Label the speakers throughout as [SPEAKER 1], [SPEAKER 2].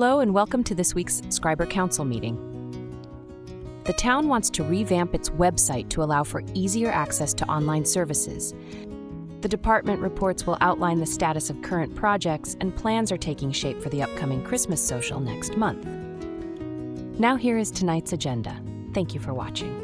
[SPEAKER 1] Hello and welcome to this week's Schreiber Council meeting. The town wants to revamp its website to allow for easier access to online services. The department reports will outline the status of current projects, and plans are taking shape for the upcoming Christmas social next month. Now here is tonight's agenda. Thank you for watching.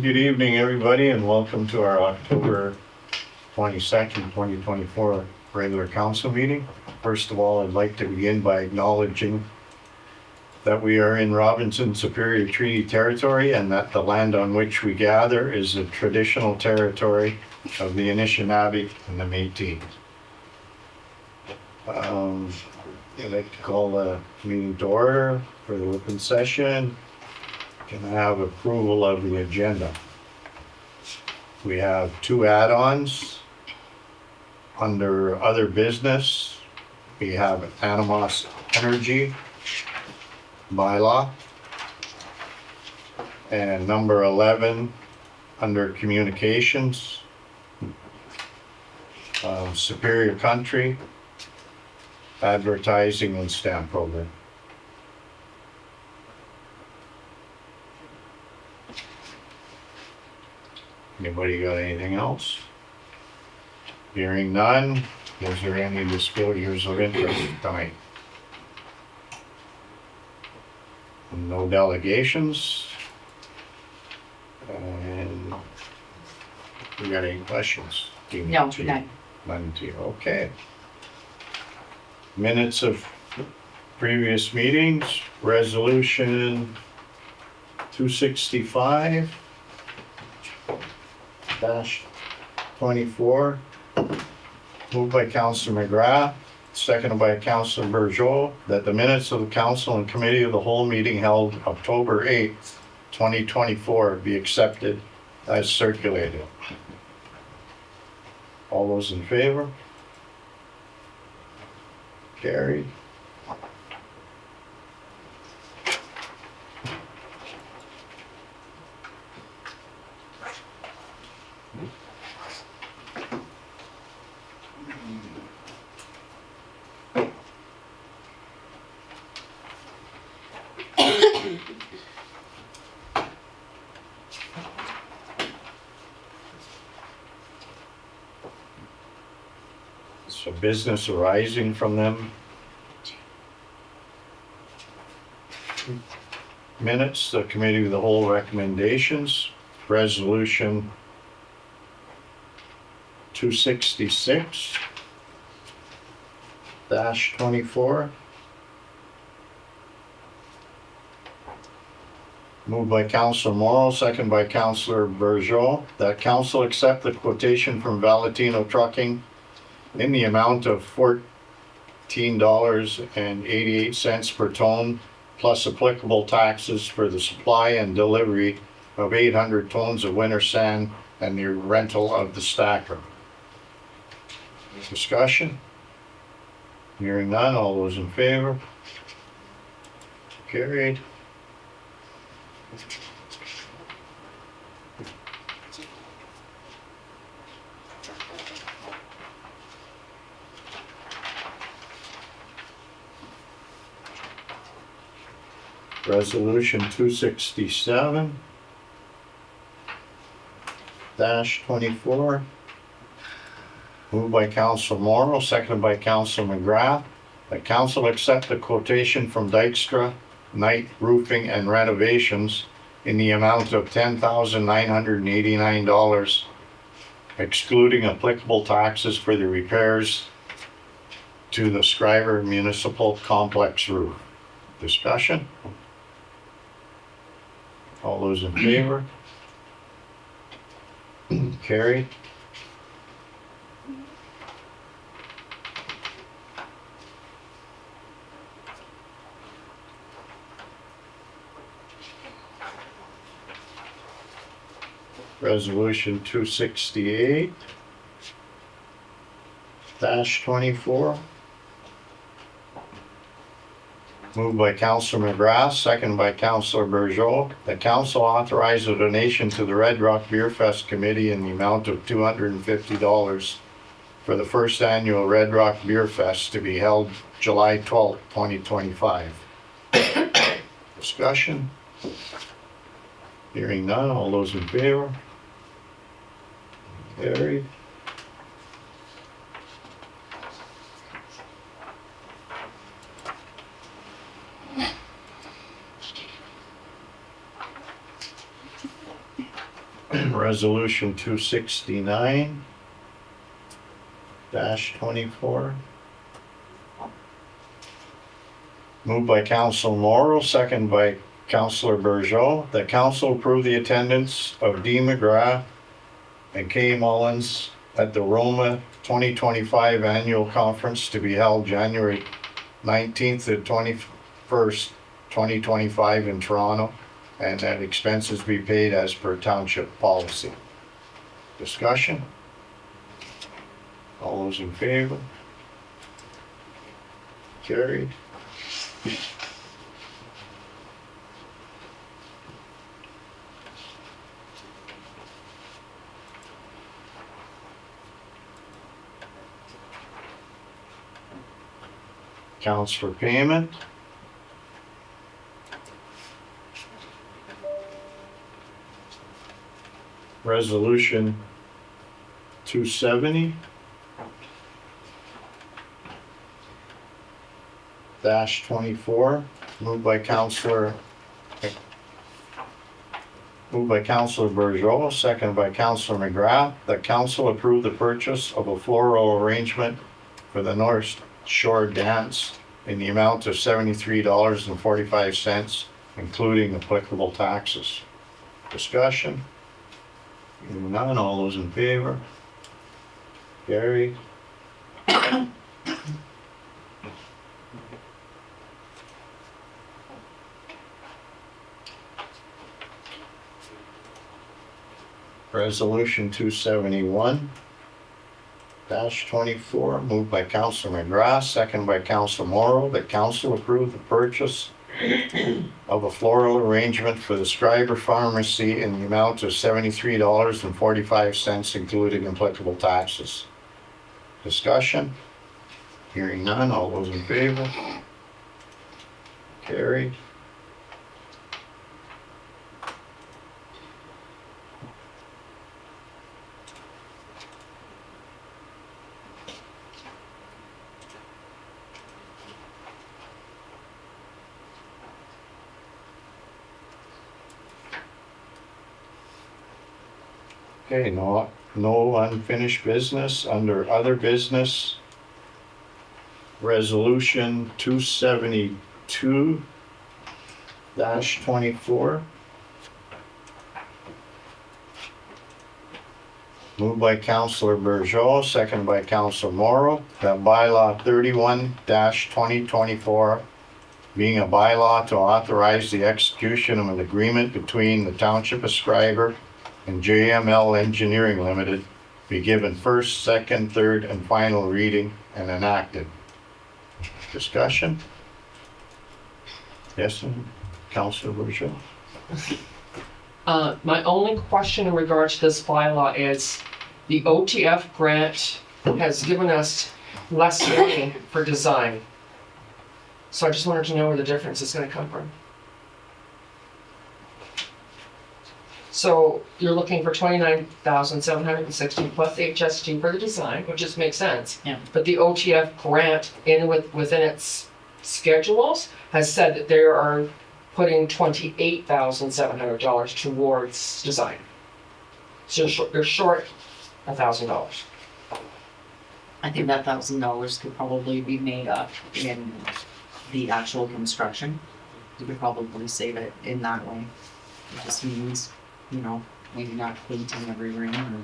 [SPEAKER 2] Good evening, everybody, and welcome to our October 22nd, 2024 regular council meeting. First of all, I'd like to begin by acknowledging that we are in Robinson Superior Treaty Territory and that the land on which we gather is the traditional territory of the Anishinaabe and the Métis. I'd like to call the meeting to order for the open session. Can I have approval of the agenda? We have two add-ons. Under other business, we have Animos Energy bylaw. And number 11, under communications, Superior Country, advertising and stamp program. Anybody got anything else? Hearing none, is there any disclosures of interest tonight? No delegations. And you got any questions?
[SPEAKER 3] No, none.
[SPEAKER 2] None to you, okay. Minutes of previous meetings, resolution 265. 24, moved by Councillor McGrath, seconded by Councillor Bourgeau, that the minutes of the council and committee of the whole meeting held October 8th, 2024 be accepted as circulated. All those in favor? Carried. So business arising from them. Minutes, the committee of the whole recommendations, resolution 266-24. Moved by Councillor Morrow, second by Councillor Bourgeau, that council accept the quotation from Valentino Trucking in the amount of $14.88 per ton, plus applicable taxes for the supply and delivery of 800 tons of winter sand and the rental of the stacker. Discussion? Hearing none, all those in favor? Carried. Resolution 267-24. Moved by Councillor Morrow, seconded by Councillor McGrath, that council accept the quotation from Dykstra Night Roofing and Renovations in the amount of $10,989 excluding applicable taxes for the repairs to the Schreiber Municipal Complex roof. Discussion? All those in favor? Carried. Resolution 268-24. Moved by Councilor McGrath, second by Councilor Bergeau. The council authorized a donation to the Red Rock Beer Fest Committee in the amount of $250 for the first annual Red Rock Beer Fest to be held July 12th, 2025. Discussion? Hearing none, all those in favor? Carried. Resolution 269-24. Moved by Councilor Morrow, second by Councilor Bergeau. The council approve the attendance of D. McGrath and Kay Mullins at the Roma 2025 annual conference to be held January 19th to 21st, 2025 in Toronto, and that expenses be paid as per township policy. Discussion? All those in favor? Carried. Accounts for payment. Resolution 270-24, moved by Councilor Bergeau, second by Councilor McGrath. The council approved the purchase of a floral arrangement for the North Shore Dance in the amount of $73.45, including applicable taxes. Discussion? Hearing none, all those in favor? Carried. Resolution 271-24, moved by Councilor McGrath, second by Councilor Morrow. The council approved the purchase of a floral arrangement for the Schreiber Pharmacy in the amount of $73.45, including applicable taxes. Discussion? Hearing none, all those in favor? Carried. Okay, no unfinished business. Under other business, resolution 272-24. Moved by Councilor Bergeau, second by Councilor Morrow, that bylaw 31-2024 being a bylaw to authorize the execution of an agreement between the Township of Schreiber and JML Engineering Limited be given first, second, third, and final reading and enacted. Discussion? Yes, Councilor Bergeau?
[SPEAKER 3] My only question in regards to this bylaw is the OTF grant has given us less money for design. So I just wanted to know where the difference is going to come from. So you're looking for $29,760 plus HST for the design, which just makes sense.
[SPEAKER 4] Yeah.
[SPEAKER 3] But the OTF grant within its schedules has said that they are putting $28,700 towards design. So you're short $1,000.
[SPEAKER 4] I think that $1,000 could probably be made up in the actual construction. You could probably save it in that way. It just means, you know, maybe not painting every room, or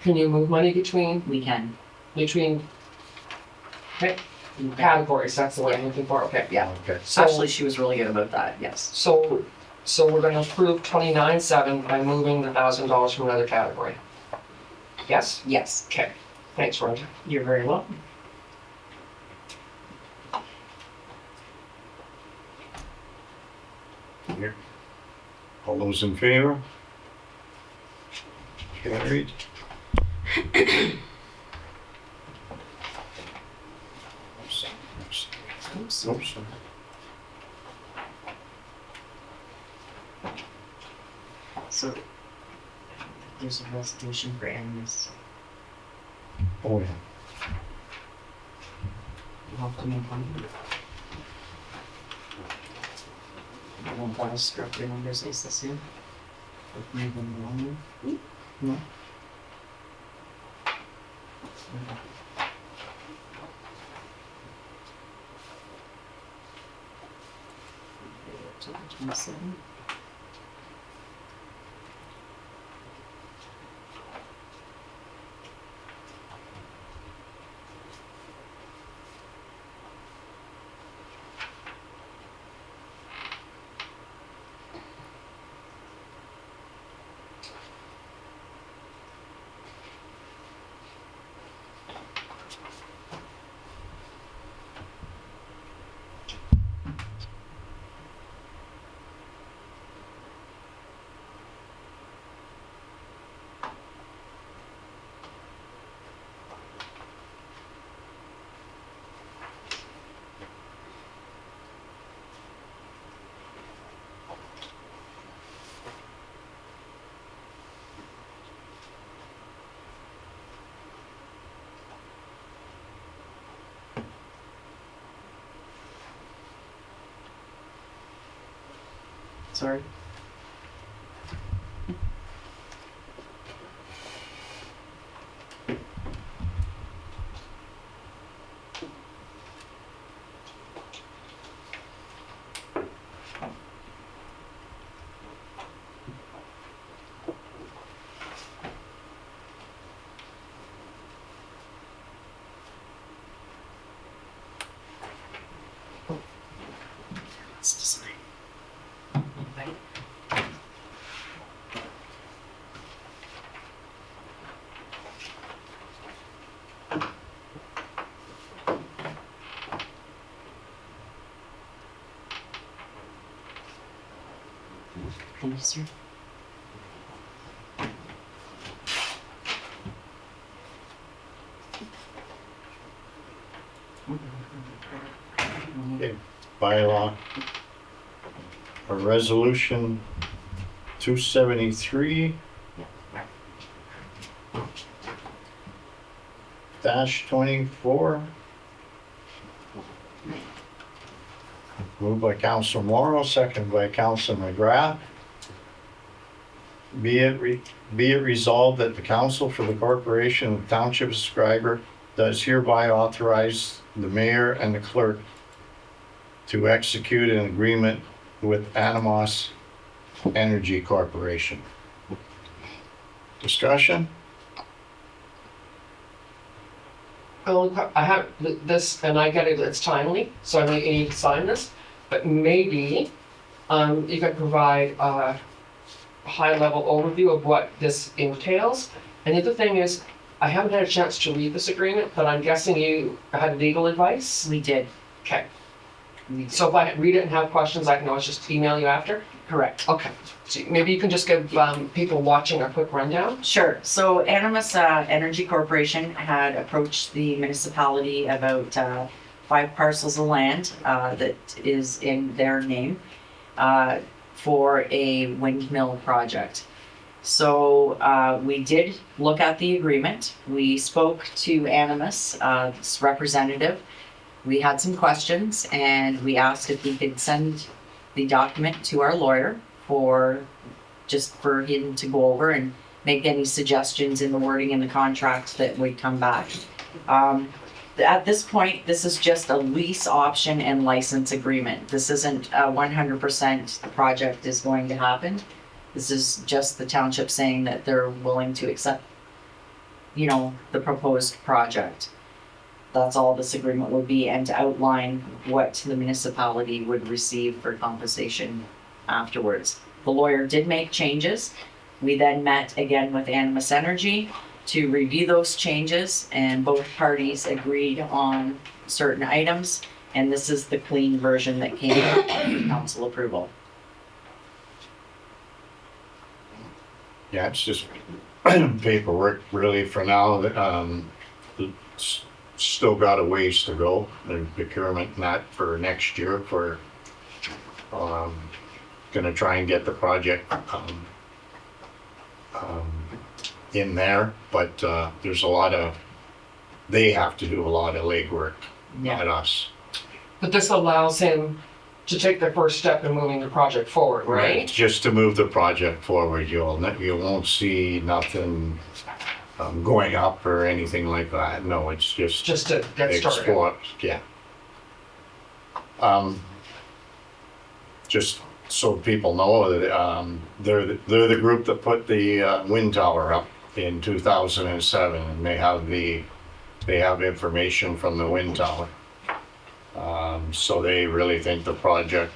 [SPEAKER 3] Can you move money between
[SPEAKER 4] we can.
[SPEAKER 3] okay, categories? That's the word I'm looking for. Okay.
[SPEAKER 4] Yeah.
[SPEAKER 2] Okay.
[SPEAKER 3] So,
[SPEAKER 4] Actually, she was really good about that, yes.
[SPEAKER 3] so we're going to approve 29.7 by moving the $1,000 from another category. Yes.
[SPEAKER 4] Yes,
[SPEAKER 3] Okay. Thanks, Rhonda.
[SPEAKER 4] you're very welcome.
[SPEAKER 2] Here. All those in favor? Carried.
[SPEAKER 4] Oops.
[SPEAKER 2] Oops.
[SPEAKER 4] So, there's a resolution for animus.
[SPEAKER 2] Oh, yeah.
[SPEAKER 4] You'll have to move on. I won't want to struck your numbers, is this here? Move them along. No. Okay. 27. Sorry. Let's decide. Right. Thank you, sir.
[SPEAKER 2] Okay, bylaw. A resolution 273 -24. Moved by Council Morrow, second by Council McGrath. Be it resolved that the council for the corporation of the Township of Schreiber does hereby authorize the mayor and the clerk to execute an agreement with Animos Energy Corporation. Discussion?
[SPEAKER 3] I have this, and I get it, it's timely, so I need to sign this, but maybe you could provide a high-level overview of what this entails. And the other thing is, I haven't had a chance to read this agreement, but I'm guessing you had legal advice?
[SPEAKER 4] We did.
[SPEAKER 3] Okay,
[SPEAKER 4] We did.
[SPEAKER 3] so if I read it and have questions, I can always just email you after?
[SPEAKER 4] Correct.
[SPEAKER 3] Okay, so maybe you can just give people watching a quick rundown?
[SPEAKER 4] Sure. So Animus Energy Corporation had approached the municipality about 5 parcels of land that is in their name for a windmill project. So we did look at the agreement. We spoke to Animus, its representative. We had some questions and we asked if we could send the document to our lawyer for him to go over and make any suggestions in the wording in the contract that would come back. At this point, this is just a lease option and license agreement. This isn't 100% the project is going to happen. This is just the township saying that they're willing to accept, the proposed project. That's all this agreement would be, and to outline what the municipality would receive for compensation afterwards. The lawyer did make changes. We then met again with Animus Energy to review those changes, and both parties agreed on certain items, and this is the clean version that came out for council approval.
[SPEAKER 2] Yeah, it's just paperwork really for now. It's still got a ways to go. The procurement, not for next year, for gonna try and get the project in there, but there's they have to do a lot of legwork, not us.
[SPEAKER 3] But this allows him to take the first step in moving the project forward, right?
[SPEAKER 2] Just to move the project forward, you won't see nothing going up or anything like that. No, it's just
[SPEAKER 3] To get started.
[SPEAKER 2] explore, yeah. Just so people know that they're the group that put the wind tower up in 2007, and they have information from the wind tower. So they really think the project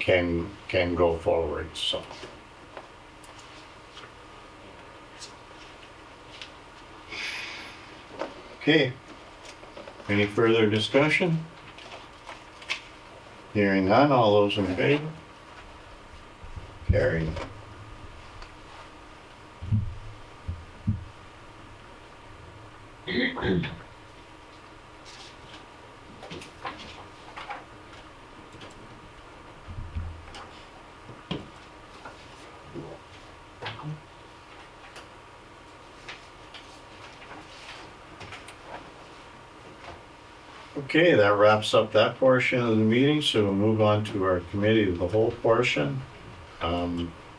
[SPEAKER 2] can go forward. So. Okay. Any further discussion? Hearing none, all those in favor? Carried. Okay, that wraps up that portion of the meeting, so we'll move on to our committee of the whole portion,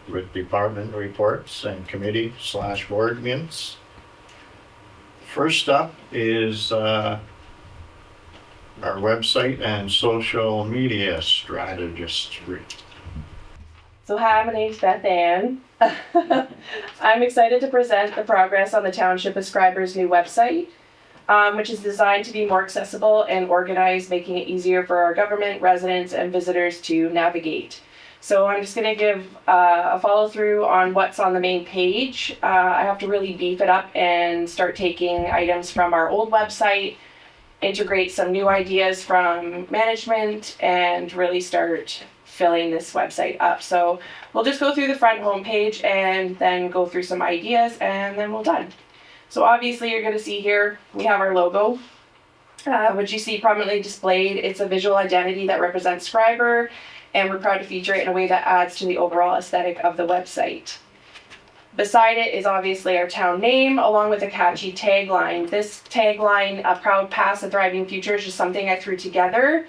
[SPEAKER 2] with department reports and committee/board minutes. First up is our website and social media strategist.
[SPEAKER 5] So hi, my name's Beth Ann. I'm excited to present the progress on the Township of Schreiber's new website, which is designed to be more accessible and organized, making it easier for our government, residents, and visitors to navigate. So I'm just going to give a follow through on what's on the main page. I have to really beef it up and start taking items from our old website, integrate some new ideas from management, and really start filling this website up. So we'll just go through the front homepage and then go through some ideas, and then we're done. So obviously you're going to see here we have our logo, which you see prominently displayed. It's a visual identity that represents Schreiber, and we're proud to feature it in a way that adds to the overall aesthetic of the website. Beside it is obviously our town name, along with a catchy tagline. This tagline, "A proud past, a thriving future," is just something I threw together.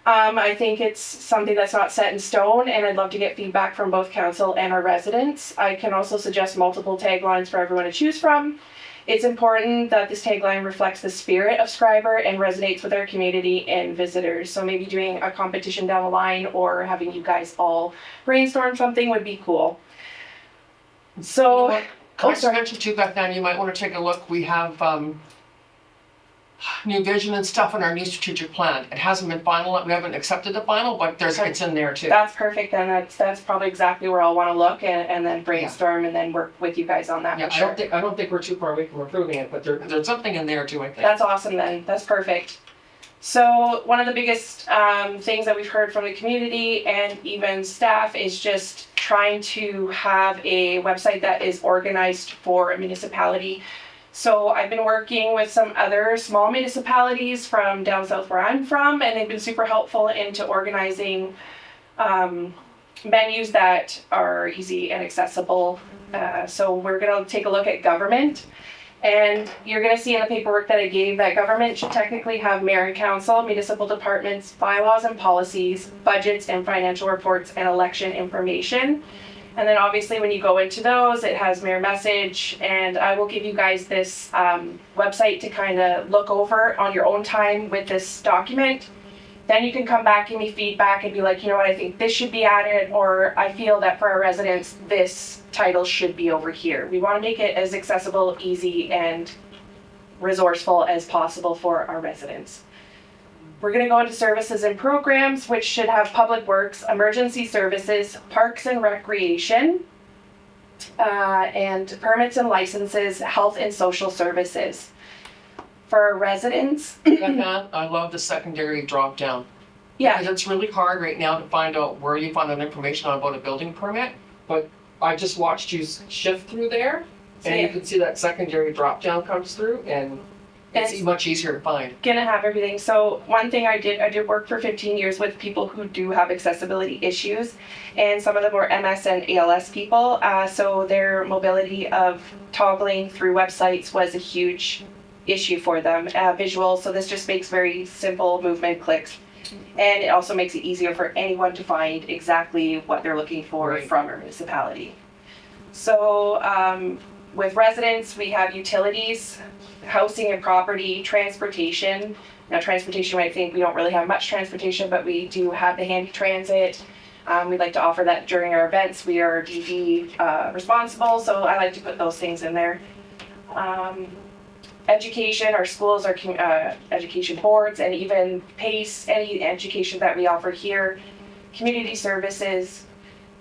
[SPEAKER 5] I think it's something that's not set in stone, and I'd love to get feedback from both council and our residents. I can also suggest multiple taglines for everyone to choose from. It's important that this tagline reflects the spirit of Schreiber and resonates with our community and visitors. So maybe doing a competition down the line or having you guys all brainstorm something would be cool. So,
[SPEAKER 3] Can I mention too, Beth Ann, you might want to take a look. We have new vision and stuff in our new strategic plan. It hasn't been final, we haven't accepted the final, but it's in there too.
[SPEAKER 5] that's perfect, then that's probably exactly where I'll want to look and then brainstorm and then work with you guys on that
[SPEAKER 3] Yeah,
[SPEAKER 5] for sure.
[SPEAKER 3] I don't think we're too far away from approving it, but there's something in there too, I think.
[SPEAKER 5] That's awesome then, that's perfect. So one of the biggest things that we've heard from the community and even staff is just trying to have a website that is organized for a municipality. So I've been working with some other small municipalities from down south where I'm from, and they've been super helpful into organizing menus that are easy and accessible. So we're gonna take a look at government. And you're gonna see in the paperwork that I gave that government should technically have mayor and council, municipal departments, bylaws and policies, budgets and financial reports, and election information. And then obviously when you go into those, it has Mayor Message, and I will give you guys this website to kind of look over on your own time with this document. Then you can come back, give me feedback, and be like, you know what, I think this should be added, or I feel that for our residents, this title should be over here. We want to make it as accessible, easy, and resourceful as possible for our residents. We're going to go into services and programs, which should have public works, emergency services, parks and recreation, and permits and licenses, health and social services. For our residents,
[SPEAKER 3] Becca, I love the secondary drop down.
[SPEAKER 5] yeah,
[SPEAKER 3] Because it's really hard right now to find out where you find that information on about a building permit, but I just watched you shift through there, and you can see that secondary drop down comes through, and it's much easier to find.
[SPEAKER 5] gonna have everything. So one thing I did work for 15 years with people who do have accessibility issues, and some of them were MS and ALS people. So their mobility of toggling through websites was a huge issue for them. Visual, so this just makes very simple movement clicks. And it also makes it easier for anyone to find exactly what they're looking for
[SPEAKER 3] Right.
[SPEAKER 5] from our municipality. So with residents, we have utilities, housing and property, transportation. Now transportation, I think we don't really have much transportation, but we do have the handy transit. We'd like to offer that during our events. We are DD responsible, so I like to put those things in there. Education, our schools, our education boards, and even PACE, any education that we offer here. Community services,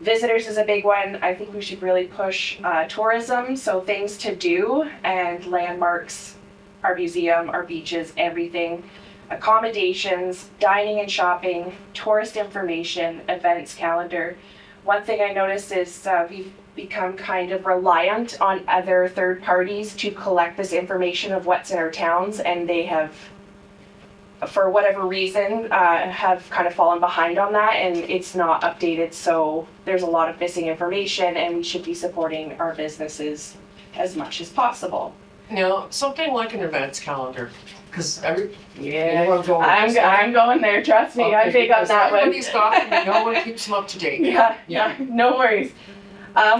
[SPEAKER 5] visitors is a big one. I think we should really push tourism, so things to do and landmarks, our museum, our beaches, everything. Accommodations, dining and shopping, tourist information, events calendar. One thing I noticed is we've become kind of reliant on other third parties to collect this information of what's in our towns, and they have, for whatever reason, have kind of fallen behind on that, and it's not updated, so there's a lot of missing information, and we should be supporting our businesses as much as possible.
[SPEAKER 3] Now, something like an events calendar, because
[SPEAKER 5] Yeah,
[SPEAKER 3] everyone's going.
[SPEAKER 5] I'm going there, trust me, I'm big on that one.
[SPEAKER 3] Everybody's got them, no one keeps them up to date.
[SPEAKER 5] Yeah, no worries.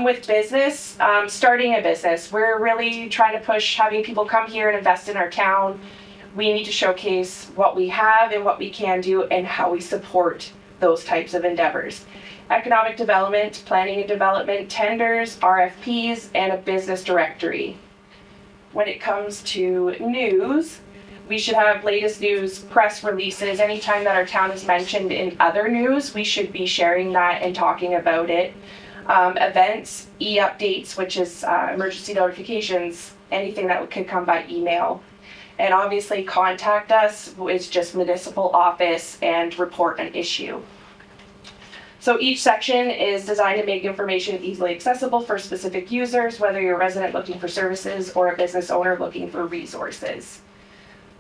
[SPEAKER 5] With business, starting a business, we're really trying to push having people come here and invest in our town. We need to showcase what we have and what we can do and how we support those types of endeavors. Economic development, planning and development, tenders, RFPs, and a business directory. When it comes to news, we should have latest news, press releases. Anytime that our town is mentioned in other news, we should be sharing that and talking about it. Events, e-updates, which is emergency notifications, anything that could come by email. And obviously contact us is just municipal office and report an issue. So each section is designed to make information easily accessible for specific users, whether you're a resident looking for services or a business owner looking for resources.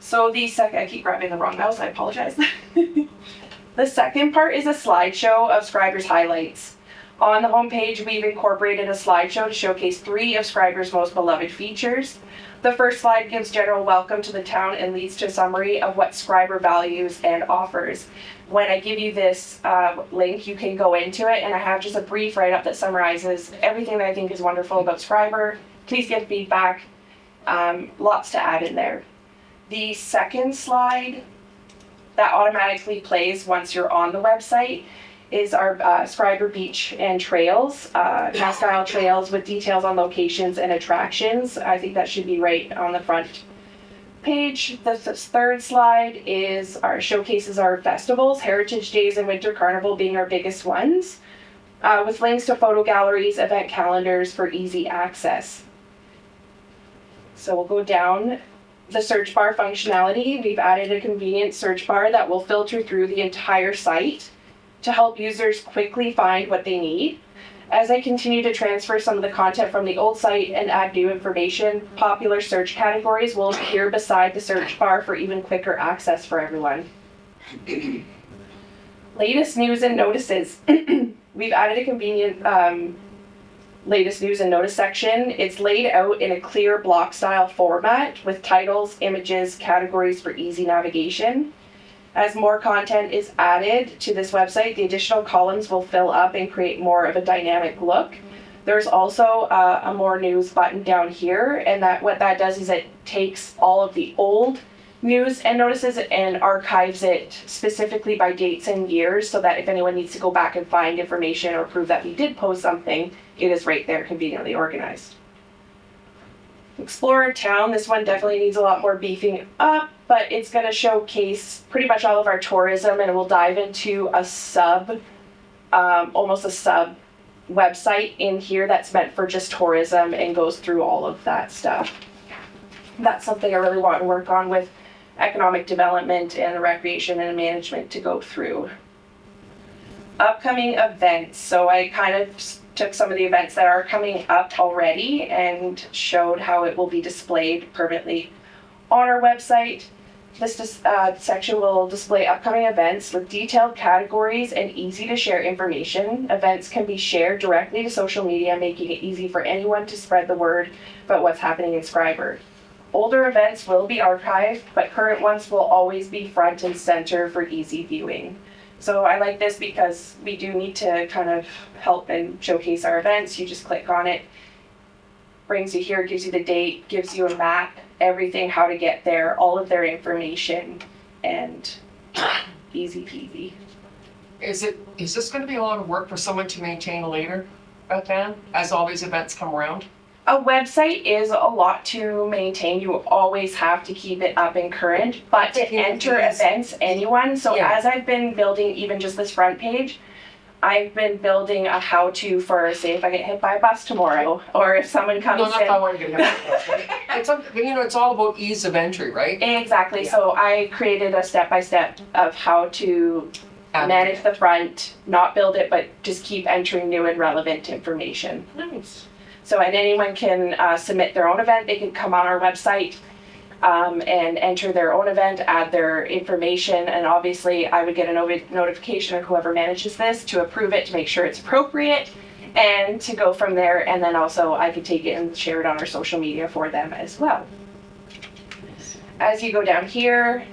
[SPEAKER 5] So I keep grabbing the wrong mouse, I apologize. The second part is a slideshow of Schreiber's highlights. On the homepage, we've incorporated a slideshow to showcase 3 of Schreiber's most beloved features. The first slide gives general welcome to the town and leads to a summary of what Schreiber values and offers. When I give you this link, you can go into it, and I have just a brief write-up that summarizes everything that I think is wonderful about Schreiber. Please give feedback. Lots to add in there. The second slide that automatically plays once you're on the website is our Schreiber Beach and Trails, Cast Isle Trails with details on locations and attractions. I think that should be right on the front page. The third slide is showcases our festivals, Heritage Days and Winter Carnival being our biggest ones, with links to photo galleries, event calendars for easy access. So we'll go down. The search bar functionality, we've added a convenient search bar that will filter through the entire site to help users quickly find what they need. As I continue to transfer some of the content from the old site and add new information, popular search categories will appear beside the search bar for even quicker access for everyone. Latest news and notices. We've added a convenient latest news and notice section. It's laid out in a clear block style format with titles, images, categories for easy navigation. As more content is added to this website, the additional columns will fill up and create more of a dynamic look. There's also a more news button down here, and what that does is it takes all of the old news and notices and archives it specifically by dates and years, so that if anyone needs to go back and find information or prove that we did post something, it is right there conveniently organized. Explorer Town, this one definitely needs a lot more beefing up, but it's going to showcase pretty much all of our tourism, and we'll dive into a almost a sub website in here that's meant for just tourism and goes through all of that stuff. That's something I really want to work on with economic development and recreation and management to go through. Upcoming events. So I kind of took some of the events that are coming up already and showed how it will be displayed permanently on our website. This section will display upcoming events with detailed categories and easy to share information. Events can be shared directly to social media, making it easy for anyone to spread the word about what's happening in Schreiber. Older events will be archived, but current ones will always be front and center for easy viewing. So I like this because we do need to kind of help and showcase our events. You just click on it, brings you here, gives you the date, gives you a map, everything, how to get there, all of their information, and easy peasy.
[SPEAKER 3] Is this going to be a lot of work for someone to maintain later, Beth Ann, as all these events come around?
[SPEAKER 5] A website is a lot to maintain. You always have to keep it up and current, but to enter events, anyone. So as I've been building even just this front page, I've been building a how-to for, say, if I get hit by a bus tomorrow, or if someone comes in.
[SPEAKER 3] No, not if I want to get hit. It's all about ease of entry, right?
[SPEAKER 5] Exactly. Yeah. So I created a step-by-step of how to manage the front, not build it, but just keep entering new and relevant information.
[SPEAKER 3] Nice.
[SPEAKER 5] So, and anyone can submit their own event. They can come on our website and enter their own event, add their information, and obviously I would get a notification of whoever manages this to approve it, to make sure it's appropriate, and to go from there. And then also I could take it and share it on our social media for them as well. As you go down here,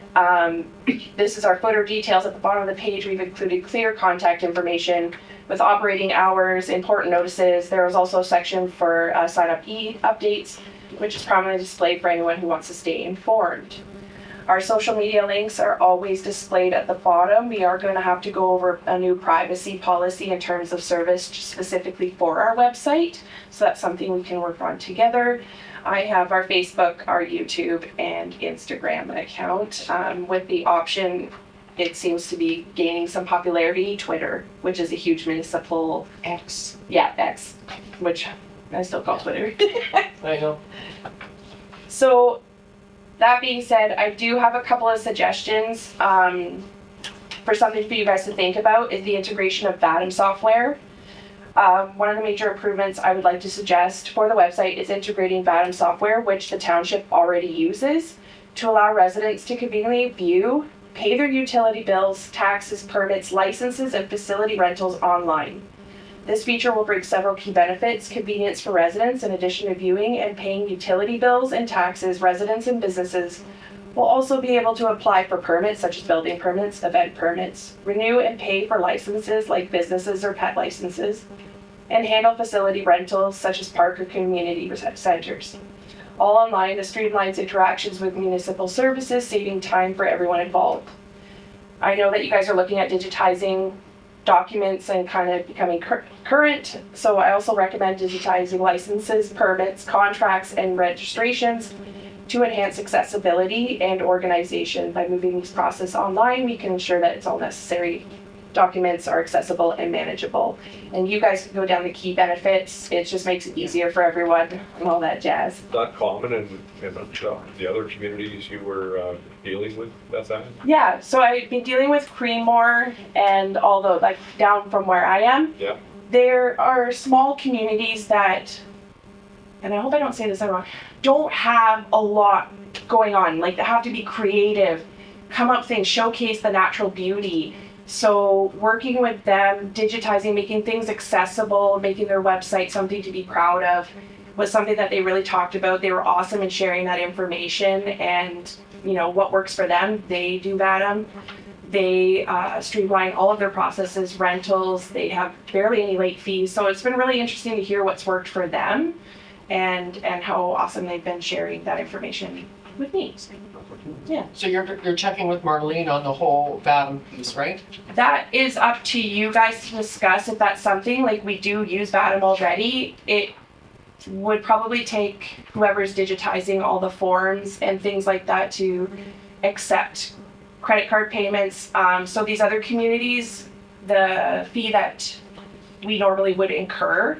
[SPEAKER 5] this is our footer details. At the bottom of the page, we've included clear contact information with operating hours, important notices. There is also a section for sign up updates, which is prominently displayed for anyone who wants to stay informed. Our social media links are always displayed at the bottom. We are going to have to go over a new privacy policy in terms of service specifically for our website. So that's something we can work on together. I have our Facebook, our YouTube, and Instagram account with the option. It seems to be gaining some popularity, Twitter, which is a huge municipal
[SPEAKER 3] X.
[SPEAKER 5] Yeah, X, which I still call Twitter.
[SPEAKER 3] I know.
[SPEAKER 5] So that being said, I do have a couple of suggestions for something for you guys to think about is the integration of VATM software. One of the major improvements I would like to suggest for the website is integrating VATM software, which the township already uses, to allow residents to conveniently view, pay their utility bills, taxes, permits, licenses, and facility rentals online. This feature will bring several key benefits: convenience for residents. In addition to viewing and paying utility bills and taxes, residents and businesses will also be able to apply for permits such as building permits, event permits, renew and pay for licenses like businesses or pet licenses, and handle facility rentals such as park or community centers. All online, this streamlines interactions with municipal services, saving time for everyone involved. I know that you guys are looking at digitizing documents and kind of becoming current, so I also recommend digitizing licenses, permits, contracts, and registrations to enhance accessibility and organization. By moving this process online, we can ensure that it's all necessary documents are accessible and manageable. And you guys can go down the key benefits. It just makes it easier for everyone and all that jazz.
[SPEAKER 6] Not common in the other communities you were dealing with, Beth Ann?
[SPEAKER 5] Yeah, so I've been dealing with Creemore and all the, like, down from where I am.
[SPEAKER 6] Yeah.
[SPEAKER 5] There are small communities that, and I hope I don't say this wrong, don't have a lot going on. Like, they have to be creative, come up with things, showcase the natural beauty. So working with them, digitizing, making things accessible, making their website something to be proud of was something that they really talked about. They were awesome in sharing that information and, you know, what works for them, they do VATM. They streamline all of their processes, rentals, they have barely any late fees. So it's been really interesting to hear what's worked for them and how awesome they've been sharing that information with me. Yeah.
[SPEAKER 3] So you're checking with Marlene on the whole VATM piece, right?
[SPEAKER 5] That is up to you guys to discuss if that's something, like we do use VATM already. It would probably take whoever's digitizing all the forms and things like that to accept credit card payments. So these other communities, the fee that we normally would incur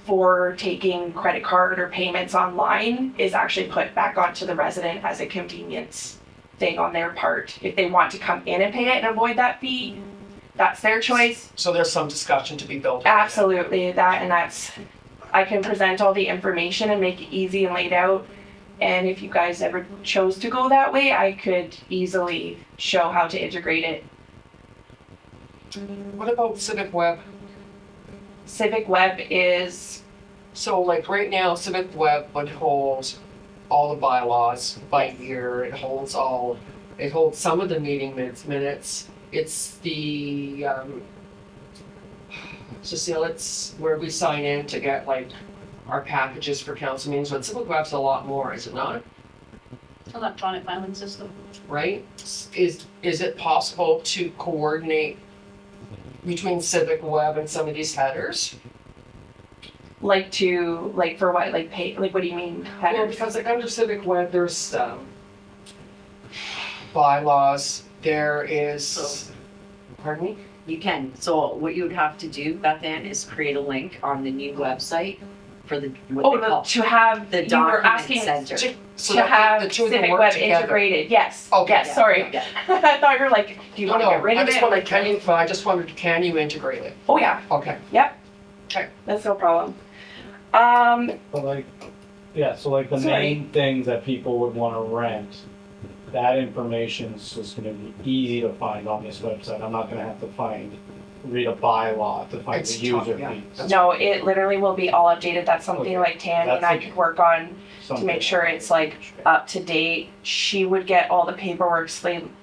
[SPEAKER 5] for taking credit card or payments online is actually put back onto the resident as a convenience thing on their part. If they want to come in and pay it and avoid that fee, that's their choice.
[SPEAKER 3] So there's some discussion to be built.
[SPEAKER 5] Absolutely, that's, I can present all the information and make it easy and laid out. And if you guys ever chose to go that way, I could easily show how to integrate it.
[SPEAKER 3] What about Civic Web?
[SPEAKER 5] Civic Web is,
[SPEAKER 3] So like right now, Civic Web would hold all the bylaws by year. It holds some of the meeting minutes. It's the, Cecile, it's where we sign in to get like our packages for council meetings, but Civic Web's a lot more, is it not?
[SPEAKER 7] Electronic filing system.
[SPEAKER 3] Right? Is it possible to coordinate between Civic Web and some of these headers?
[SPEAKER 5] like for what, like pay, like what do you mean?
[SPEAKER 3] Well,
[SPEAKER 5] Headers?
[SPEAKER 3] because like under Civic Web, there's bylaws, there is, pardon me?
[SPEAKER 4] You can. So what you would have to do, Beth Ann, is create a link on the new website for the, what they call
[SPEAKER 5] To have,
[SPEAKER 4] the
[SPEAKER 5] you were
[SPEAKER 4] document
[SPEAKER 5] asking
[SPEAKER 4] center.
[SPEAKER 3] So
[SPEAKER 5] to
[SPEAKER 3] that
[SPEAKER 5] have
[SPEAKER 3] the two of them
[SPEAKER 5] Civic
[SPEAKER 3] work
[SPEAKER 5] Web
[SPEAKER 3] together.
[SPEAKER 5] integrated, yes,
[SPEAKER 3] Okay.
[SPEAKER 5] yes, sorry.
[SPEAKER 4] Yeah.
[SPEAKER 5] I thought you were like, do you
[SPEAKER 3] No,
[SPEAKER 5] want to get rid
[SPEAKER 3] I
[SPEAKER 5] of
[SPEAKER 3] just
[SPEAKER 5] it?
[SPEAKER 3] wondered, can you integrate it?
[SPEAKER 5] Oh, yeah,
[SPEAKER 3] Okay.
[SPEAKER 5] that's no problem.
[SPEAKER 8] But like, yeah, so like the
[SPEAKER 5] Sorry.
[SPEAKER 8] main things that people would wanna rent, that information is just gonna be easy to find on this website. I'm not gonna have to read a bylaw to find
[SPEAKER 3] It's
[SPEAKER 8] the user
[SPEAKER 3] tough, yeah.
[SPEAKER 8] fees.
[SPEAKER 5] No, it literally will be all updated. That's something
[SPEAKER 8] Okay.
[SPEAKER 5] like Tammy and
[SPEAKER 8] That's
[SPEAKER 5] I
[SPEAKER 8] okay.
[SPEAKER 5] could work on to
[SPEAKER 8] Something
[SPEAKER 5] make sure it's like up to date. She would get all the paperwork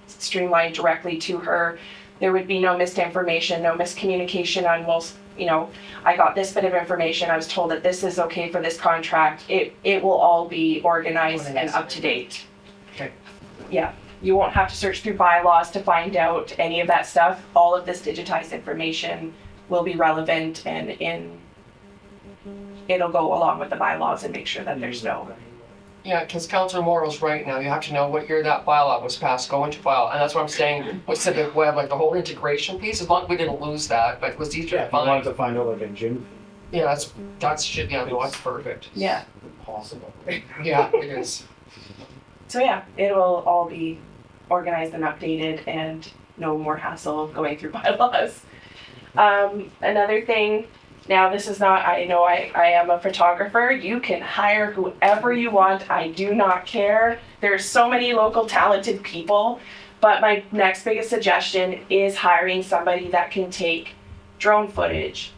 [SPEAKER 5] streamlined directly to her. There would be no misinformation, no miscommunication on, well, you know, I got this bit of information, I was told that this is okay for this contract. It will all be organized and up to date.
[SPEAKER 3] Okay.
[SPEAKER 5] Yeah, you won't have to search through bylaws to find out any of that stuff. All of this digitized information will be relevant and it'll go along with the bylaws and make sure that there's no.
[SPEAKER 3] Yeah, because Councilor Morrow's right now, you have to know what year that bylaw was passed, go into file, and that's what I'm saying with Civic Web, like the whole integration piece, as long as we didn't lose that, but it was easier
[SPEAKER 8] Yeah,
[SPEAKER 3] to
[SPEAKER 8] if you wanted
[SPEAKER 3] find.
[SPEAKER 8] to find out like a gym
[SPEAKER 3] Yeah, that's shit, yeah, no, that's perfect.
[SPEAKER 5] Yeah.
[SPEAKER 8] fee, impossible.
[SPEAKER 3] Yeah, it is.
[SPEAKER 5] So yeah, it will all be organized and updated and no more hassle going through bylaws. Another thing, now this is not, I know I am a photographer, you can hire whoever you want, I do not care. There's so many local talented people, but my next biggest suggestion is hiring somebody that can take drone footage,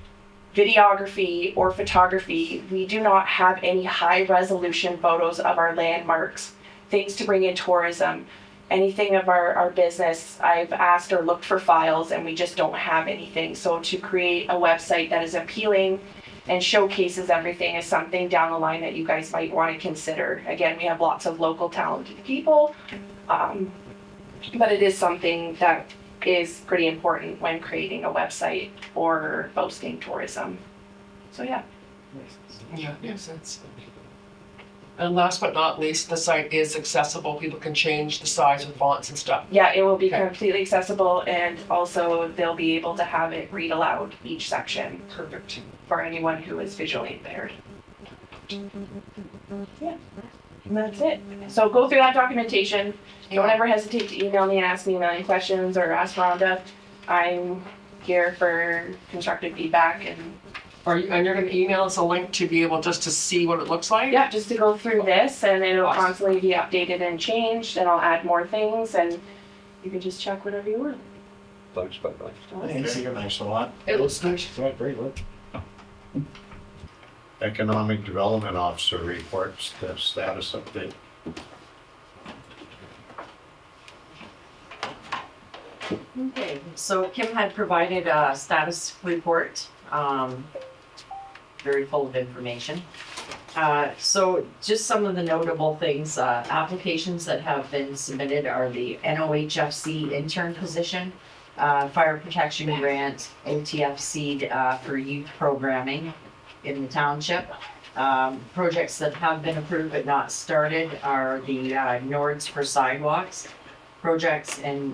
[SPEAKER 5] videography or photography. We do not have any high resolution photos of our landmarks, things to bring in tourism, anything of our business. I've asked or looked for files and we just don't have anything. So to create a website that is appealing and showcases everything is something down the line that you guys might want to consider. Again, we have lots of local talented people, but it is something that is pretty important when creating a website or boasting tourism. So yeah.
[SPEAKER 3] Yeah, makes sense. And last but not least, the site is accessible, people can change the size and fonts and stuff.
[SPEAKER 5] Yeah, it will be
[SPEAKER 3] Okay.
[SPEAKER 5] completely accessible and also they'll be able to have it read aloud each section
[SPEAKER 3] Perfect.
[SPEAKER 5] for anyone who is visually impaired. Yeah, and that's it. So go through that documentation. Don't ever hesitate to email me and ask me a million questions or ask Rhonda. I'm here for constructive feedback and
[SPEAKER 3] And you're gonna email us a link to be able just to see what it looks like?
[SPEAKER 5] yeah, just to go through this and it'll
[SPEAKER 3] Awesome.
[SPEAKER 5] constantly be updated and changed and I'll add more things and you can just check whatever you want.
[SPEAKER 6] Thanks, bye.
[SPEAKER 2] Thanks, thanks a lot.
[SPEAKER 3] It looks nice.
[SPEAKER 8] Right, very good.
[SPEAKER 2] Economic Development Officer reports the status update.
[SPEAKER 4] Okay, so Kim had provided a status report, very full of information. So just some of the notable things, applications that have been submitted are the NOHFC intern position, fire protection grant, OTF seed, for youth programming in the township. Projects that have been approved but not started are the, Nords for sidewalks, projects in,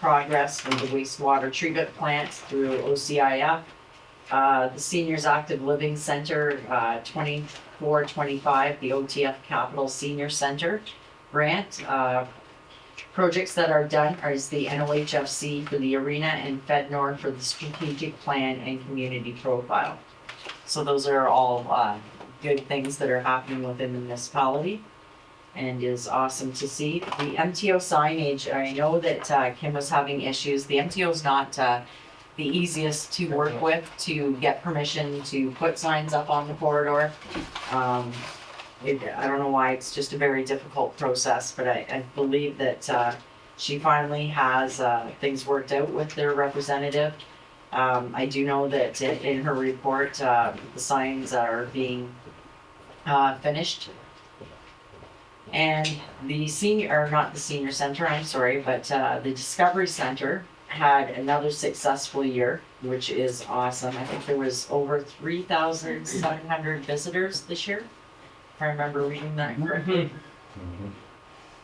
[SPEAKER 4] progress with the wastewater treatment plant through OCIF, the Seniors Active Living Center, 24-25, the OTF Capital Senior Center grant. Projects that are done is the NOHFC for the arena and FedNord for the strategic plan and community profile. So those are all good things that are happening within the municipality and is awesome to see. The MTO signage, I know that Kim was having issues. The MTO is not the easiest to work with to get permission to put signs up on the corridor. I don't know why, it's just a very difficult process, but I believe that she finally has things worked out with their representative. I do know that in her report, the signs are being finished. And the senior, or not the senior center, I'm sorry, but the Discovery Center had another successful year, which is awesome. I think there was over 3,700 visitors this year, if I remember reading that correctly.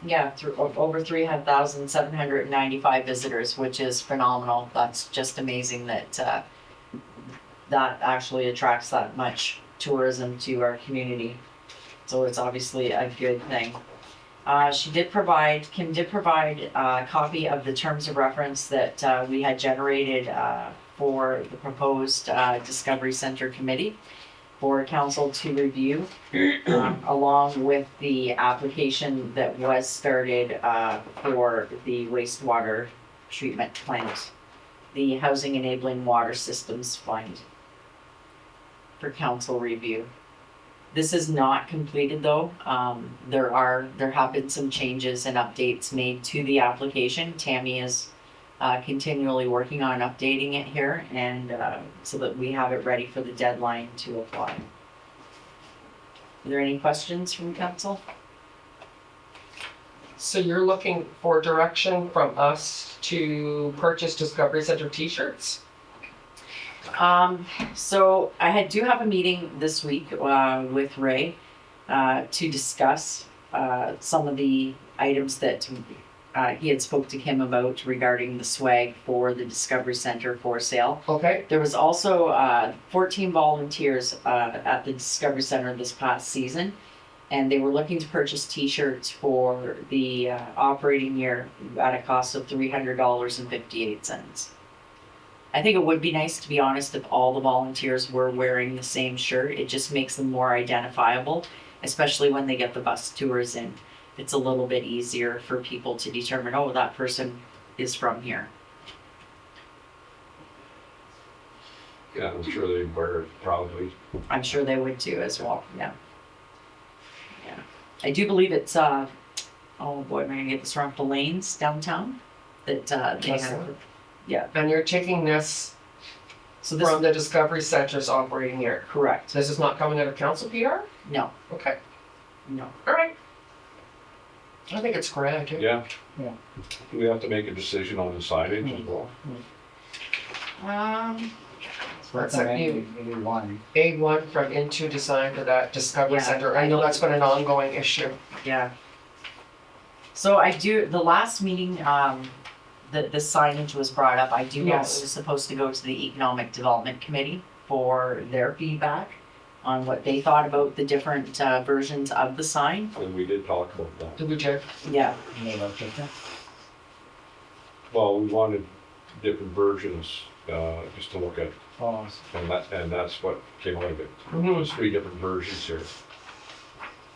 [SPEAKER 4] Yeah, over 3,795 visitors, which is phenomenal. That's just amazing that that actually attracts that much tourism to our community. So it's obviously a good thing. Kim did provide a copy of the terms of reference that we had generated for the proposed Discovery Center Committee for council to review, along with the application that was started for the wastewater treatment plant, the Housing Enabling Water Systems Fund, for council review. This is not completed though. There have been some changes and updates made to the application. Tammy is continually working on updating it here, and so that we have it ready for the deadline to apply. Are there any questions from council?
[SPEAKER 3] So you're looking for direction from us to purchase Discovery Center t-shirts?
[SPEAKER 4] So I do have a meeting this week with Ray to discuss some of the items that he had spoke to Kim about regarding the swag for the Discovery Center for sale.
[SPEAKER 3] Okay.
[SPEAKER 4] There was also 14 volunteers at the Discovery Center this past season, and they were looking to purchase t-shirts for the operating year at a cost of $300.58. I think it would be nice, to be honest, if all the volunteers were wearing the same shirt. It just makes them more identifiable, especially when they get the bus tours in. It's a little bit easier for people to determine, oh, that person is from here.
[SPEAKER 6] Yeah, I'm sure they'd wear it proudly.
[SPEAKER 4] I'm sure they would too as well, yeah. Yeah. I do believe it's, oh boy, am I gonna get this wrong, Lane's downtown? That they have, yeah.
[SPEAKER 3] And you're taking this
[SPEAKER 4] So this,
[SPEAKER 3] from the Discovery Center's operating year?
[SPEAKER 4] correct,
[SPEAKER 3] This is not coming out of council PR?
[SPEAKER 4] no,
[SPEAKER 3] Okay,
[SPEAKER 4] no.
[SPEAKER 3] all right. I think it's a great idea.
[SPEAKER 6] Yeah.
[SPEAKER 8] Yeah.
[SPEAKER 6] Do we have to make a decision on the signage as well?
[SPEAKER 3] That's a new
[SPEAKER 8] A1.
[SPEAKER 3] A1 from Into Design to that Discovery
[SPEAKER 4] Yeah,
[SPEAKER 3] Center. I know that's been an ongoing issue.
[SPEAKER 4] Yeah. So the last meeting, the signage was brought up. I do know it
[SPEAKER 3] Yes.
[SPEAKER 4] was supposed to go to the Economic Development Committee for their feedback on what they thought about the different versions of the sign.
[SPEAKER 6] And we did talk about that.
[SPEAKER 3] Did we, Jay?
[SPEAKER 4] Yeah,
[SPEAKER 6] Well, we wanted different versions, just to look at,
[SPEAKER 8] Oh,
[SPEAKER 6] and that's what came out of it.
[SPEAKER 3] Mm-hmm.
[SPEAKER 6] There's 3 different versions here.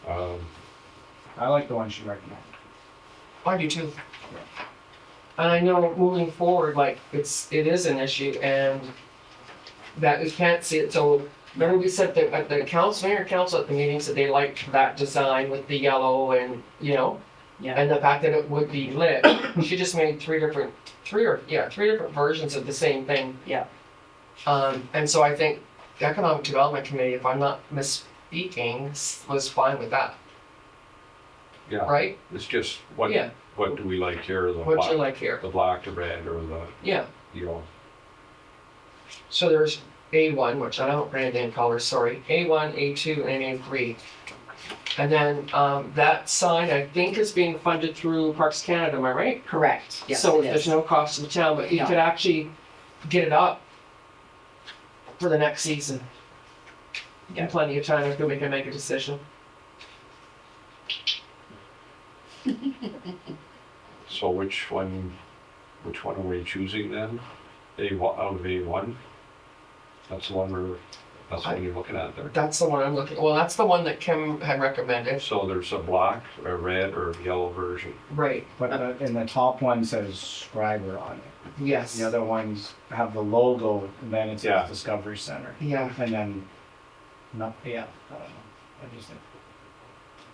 [SPEAKER 8] I like the ones you recommend.
[SPEAKER 3] I do too. And I know moving forward, like, it is an issue and that you can't see it. So remember we said that at the mayor council at the meetings that they liked that design with the yellow and,
[SPEAKER 4] Yeah.
[SPEAKER 3] And the fact that it would be lit, she just made three different versions of the same thing.
[SPEAKER 4] Yeah.
[SPEAKER 3] And so I think the Economic Development Committee, if I'm not misspeaking, was fine with that,
[SPEAKER 6] Yeah,
[SPEAKER 3] right?
[SPEAKER 6] it's just what
[SPEAKER 3] Yeah.
[SPEAKER 6] do we like here? The
[SPEAKER 3] What'd you
[SPEAKER 6] black,
[SPEAKER 3] like here?
[SPEAKER 6] the black, the red, or the
[SPEAKER 3] Yeah.
[SPEAKER 6] yellow.
[SPEAKER 3] So there's A1, which I don't brand in colors, sorry. A1, A2, and A3. And then that sign, I think, is being funded through Parks Canada, am I right?
[SPEAKER 4] Correct. Yes,
[SPEAKER 3] So
[SPEAKER 4] it
[SPEAKER 3] there's
[SPEAKER 4] is.
[SPEAKER 3] no cost to the town, but you
[SPEAKER 4] No.
[SPEAKER 3] could actually get it up for the next season.
[SPEAKER 4] Yeah.
[SPEAKER 3] Plenty of time if we can make a decision.
[SPEAKER 6] So which one are we choosing then? A1 out of A1? That's the one you're looking at there.
[SPEAKER 3] That's the one I'm looking, well, that's the one that Kim had recommended.
[SPEAKER 6] So there's a black, a red, or a yellow version.
[SPEAKER 3] Right,
[SPEAKER 8] But in the top one says Schreiber on it.
[SPEAKER 3] yes.
[SPEAKER 8] The other ones have the logo, and then it says
[SPEAKER 6] Yeah.
[SPEAKER 8] Discovery Center.
[SPEAKER 3] Yeah,
[SPEAKER 8] And then, not, yeah, I don't know. I just think.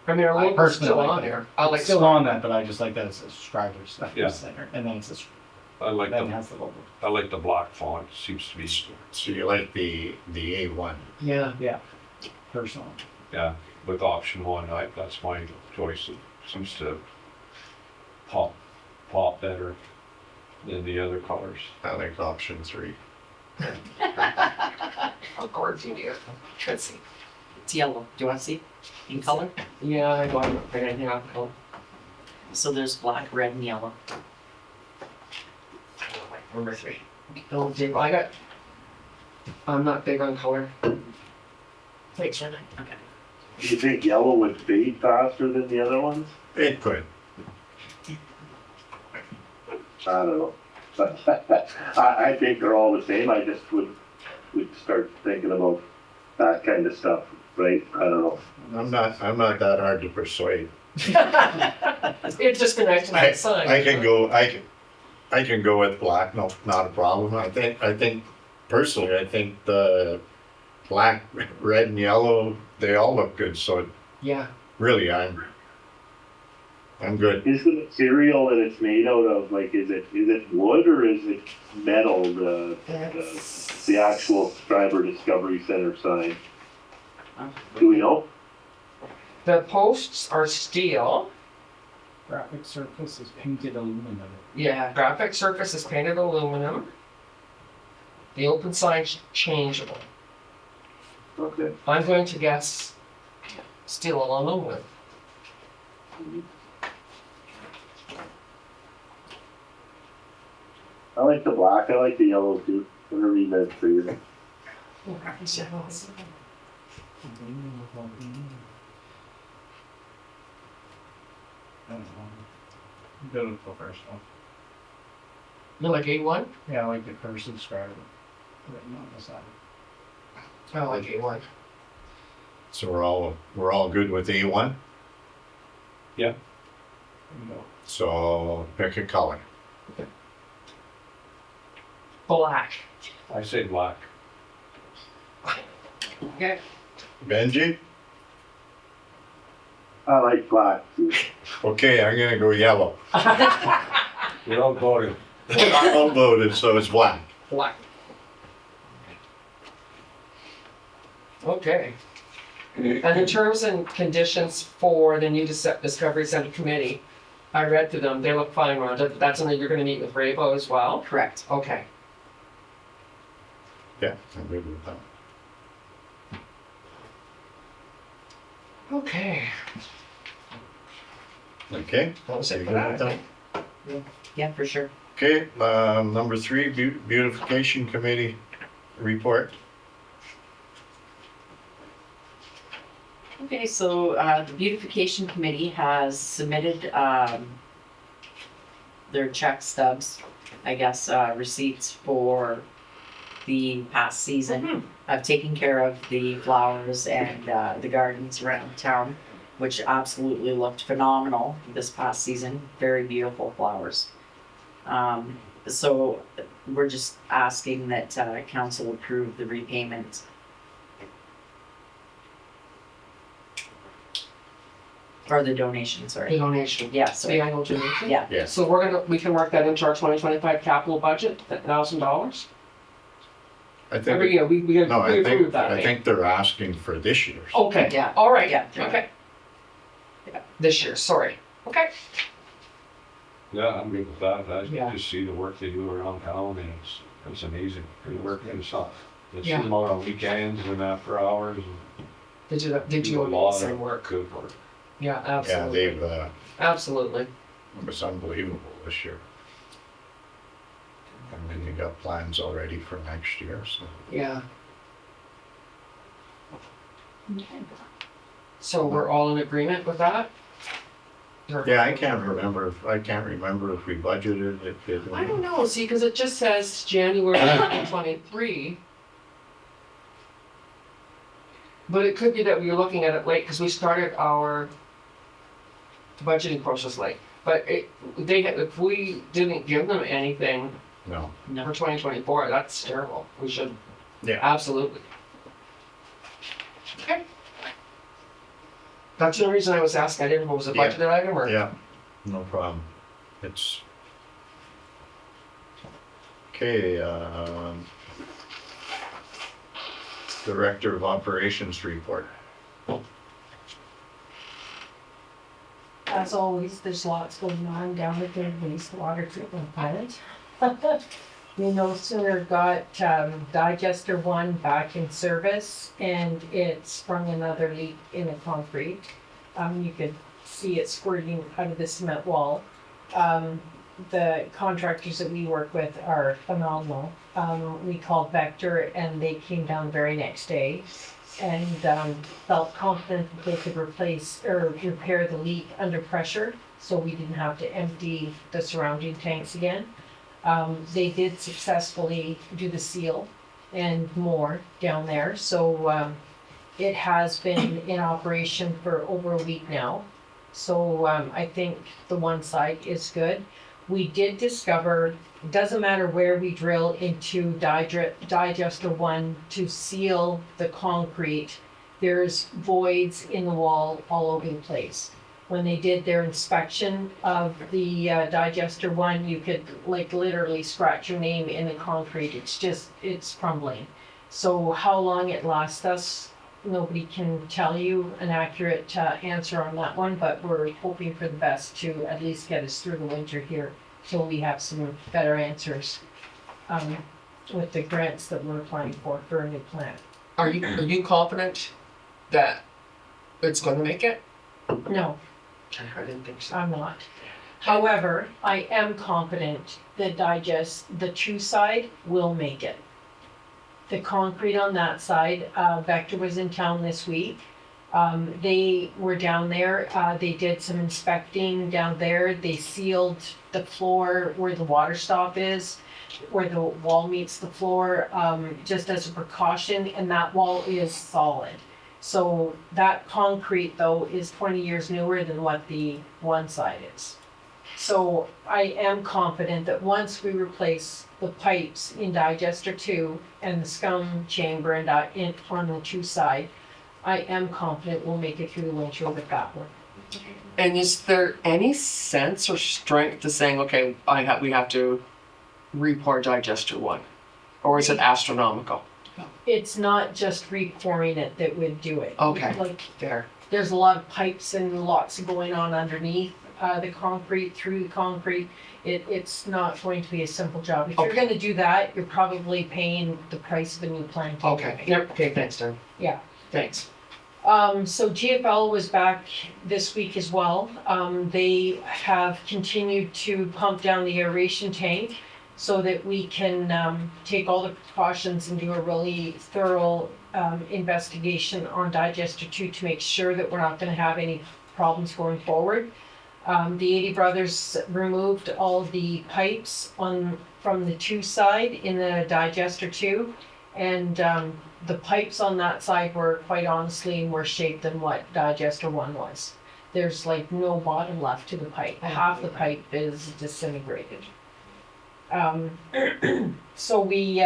[SPEAKER 3] I mean, our
[SPEAKER 8] I
[SPEAKER 3] logo's
[SPEAKER 8] personally
[SPEAKER 3] still
[SPEAKER 8] like
[SPEAKER 3] on
[SPEAKER 8] that.
[SPEAKER 3] there. I like
[SPEAKER 8] It's still on that, but I just like that it says Schreiber
[SPEAKER 6] Yeah.
[SPEAKER 8] Center, and then it says,
[SPEAKER 6] I like
[SPEAKER 8] then it
[SPEAKER 6] the
[SPEAKER 8] has the logo.
[SPEAKER 6] black font. Seems to be,
[SPEAKER 2] So you like the A1?
[SPEAKER 3] Yeah,
[SPEAKER 8] Yeah, personal.
[SPEAKER 6] yeah, with option 1. That's my choice. It seems to pop better than the other colors.
[SPEAKER 2] I like option 3.
[SPEAKER 3] of course you do. Let's see.
[SPEAKER 4] It's yellow. Do you want to see in color?
[SPEAKER 3] Yeah, I don't print anything off color.
[SPEAKER 4] So there's black, red, and yellow.
[SPEAKER 3] Number 3. Oh, Dave, I'm not big on color. Thanks, Renee.
[SPEAKER 4] Okay.
[SPEAKER 9] Do you think yellow would fade faster than the other ones?
[SPEAKER 2] It could.
[SPEAKER 9] I don't know. I think they're all the same. I just would start thinking about that kind of stuff, right? I don't know.
[SPEAKER 2] I'm not that hard to persuade.
[SPEAKER 3] It'd just be nice to have a sign.
[SPEAKER 2] I can go with black, no, not a problem. I think personally, I think the black, red and yellow, they all look good, so
[SPEAKER 3] Yeah,
[SPEAKER 2] really I'm good.
[SPEAKER 9] Is the material that it's made out of, like, is it wood or is it metal, the actual Schreiber Discovery Center sign? Do we know?
[SPEAKER 3] the posts are steel.
[SPEAKER 8] Graphic surface is painted aluminum.
[SPEAKER 3] Yeah, graphic surface is painted aluminum. The open sign's changeable.
[SPEAKER 9] Okay.
[SPEAKER 3] I'm going to guess steel and aluminum.
[SPEAKER 9] I like the black. I like the yellow too. I'm gonna read that for you.
[SPEAKER 8] I don't know. Go with the first one.
[SPEAKER 3] You like A1?
[SPEAKER 8] Yeah, I like the cursive Schreiber written on the side.
[SPEAKER 3] I like A1.
[SPEAKER 2] So we're all good with A1.
[SPEAKER 8] There you go.
[SPEAKER 2] So pick a color.
[SPEAKER 3] Black.
[SPEAKER 6] I say black.
[SPEAKER 3] Okay.
[SPEAKER 2] Benji?
[SPEAKER 9] I like black too.
[SPEAKER 2] Okay, I'm gonna go yellow.
[SPEAKER 6] We're all voting.
[SPEAKER 2] I'm voted, so it's black.
[SPEAKER 3] Black. Okay. And the terms and conditions for the new Discovery Center Committee, I read through them, they look fine, Rhonda. That's something you're gonna meet with Rabo as well?
[SPEAKER 4] Correct.
[SPEAKER 3] Okay.
[SPEAKER 2] Yeah, I'm good with that.
[SPEAKER 3] Okay.
[SPEAKER 2] Okay,
[SPEAKER 3] That was
[SPEAKER 2] You
[SPEAKER 3] it for
[SPEAKER 2] good
[SPEAKER 3] that,
[SPEAKER 2] with
[SPEAKER 3] I
[SPEAKER 2] that?
[SPEAKER 3] think.
[SPEAKER 4] Yeah, for sure.
[SPEAKER 2] okay, number 3, beautification committee report.
[SPEAKER 4] Okay, so the beautification committee has submitted their check stubs, I guess, receipts for the past season of taking care of the flowers and the gardens around town, which absolutely looked phenomenal this past season. Very beautiful flowers. So we're just asking that council approve the repayment. Or the donation,
[SPEAKER 3] The
[SPEAKER 4] sorry.
[SPEAKER 3] donation.
[SPEAKER 4] Yeah,
[SPEAKER 3] The
[SPEAKER 4] sorry.
[SPEAKER 3] annual donation?
[SPEAKER 4] Yeah.
[SPEAKER 2] Yes.
[SPEAKER 3] So we can mark that into our 2025 capital budget, $1,000?
[SPEAKER 2] I
[SPEAKER 3] Every
[SPEAKER 2] think,
[SPEAKER 3] year, we
[SPEAKER 2] no, I
[SPEAKER 3] approve
[SPEAKER 2] think,
[SPEAKER 3] that,
[SPEAKER 2] I
[SPEAKER 3] right?
[SPEAKER 2] think they're asking for this year's.
[SPEAKER 3] Okay,
[SPEAKER 4] Yeah.
[SPEAKER 3] all right,
[SPEAKER 4] Yeah.
[SPEAKER 3] okay. Yeah, this year, sorry. Okay.
[SPEAKER 6] Yeah, I'm good with that. I
[SPEAKER 3] Yeah.
[SPEAKER 6] just see the work they do around town and it's amazing. They work and stuff. They see
[SPEAKER 3] Yeah.
[SPEAKER 6] them out on weekends and after hours and
[SPEAKER 3] They do
[SPEAKER 6] a lot
[SPEAKER 3] amazing
[SPEAKER 6] of
[SPEAKER 3] work.
[SPEAKER 6] good work.
[SPEAKER 3] Yeah,
[SPEAKER 2] Yeah,
[SPEAKER 3] absolutely.
[SPEAKER 2] they've,
[SPEAKER 3] Absolutely.
[SPEAKER 2] it was unbelievable this year. And then you got plans already for next year, so.
[SPEAKER 3] Yeah. So we're all in agreement with that? Or-
[SPEAKER 2] Yeah, I can't remember if we budgeted it. did we?
[SPEAKER 3] I don't know, see, because it just says January 2023. But it could be that we were looking at it late, because we started our budgeting process late. But if we didn't give them anything
[SPEAKER 2] No,
[SPEAKER 3] for 2024, that's terrible. We should.
[SPEAKER 2] Yeah.
[SPEAKER 3] Absolutely. Okay. That's the only reason I was asking. I didn't know if it was a
[SPEAKER 2] Yeah.
[SPEAKER 3] budgeted item or.
[SPEAKER 2] yeah, no problem. It's. Okay, Director of Operations report.
[SPEAKER 10] As always, there's lots going on down at the wastewater treatment plant. We no sooner got digester one back in service and it sprung another leak in the concrete. You could see it squirting out of the cement wall. The contractors that we work with are phenomenal. We called Vector and they came down the very next day and felt confident that they could replace or repair the leak under pressure, so we didn't have to empty the surrounding tanks again. They did successfully do the seal and more down there, so it has been in operation for over a week now. So I think the one side is good. We did discover, it doesn't matter where we drill into digester one to seal the concrete, there's voids in the wall all over the place. When they did their inspection of the digester one, you could like literally scratch your name in the concrete. It's crumbling. So how long it lasts us, nobody can tell you an accurate answer on that one, but we're hoping for the best to at least get us through the winter here till we have some better answers with the grants that we're applying for a new plant.
[SPEAKER 3] Are you confident that it's going to make it?
[SPEAKER 10] No,
[SPEAKER 3] I didn't think so.
[SPEAKER 10] I'm not. However, I am confident that the two side will make it. The concrete on that side, Vector was in town this week. They were down there, they did some inspecting down there. They sealed the floor where the water stop is, where the wall meets the floor, just as a precaution, and that wall is solid. So that concrete though is 20 years newer than what the one side is. So I am confident that once we replace the pipes in digester 2 and the scum chamber and on the 2 side, I am confident we'll make it through the winter with that one.
[SPEAKER 3] And is there any sense or strength to saying, okay, we have to re-pour digester one? Or is it astronomical?
[SPEAKER 10] It's not just re-pouring it that would do it.
[SPEAKER 3] Okay.
[SPEAKER 10] Like,
[SPEAKER 3] There.
[SPEAKER 10] there's a lot of pipes and lots going on underneath the concrete, through the concrete. It's not going to be a simple job. If you're
[SPEAKER 3] Okay.
[SPEAKER 10] gonna do that, you're probably paying the price of a new plant.
[SPEAKER 3] Okay. Yep. Okay, thanks, Darren.
[SPEAKER 10] Yeah.
[SPEAKER 3] Thanks.
[SPEAKER 10] So GFL was back this week as well. They have continued to pump down the aeration tank so that we can take all the precautions and do a really thorough investigation on digester 2 to make sure that we're not gonna have any problems going forward. The 80 Brothers removed all the pipes from the 2 side in the digester 2, and the pipes on that side were quite honestly in worse shape than what digester 1 was. There's like no bottom left to the pipe. Half the pipe is disintegrated. So we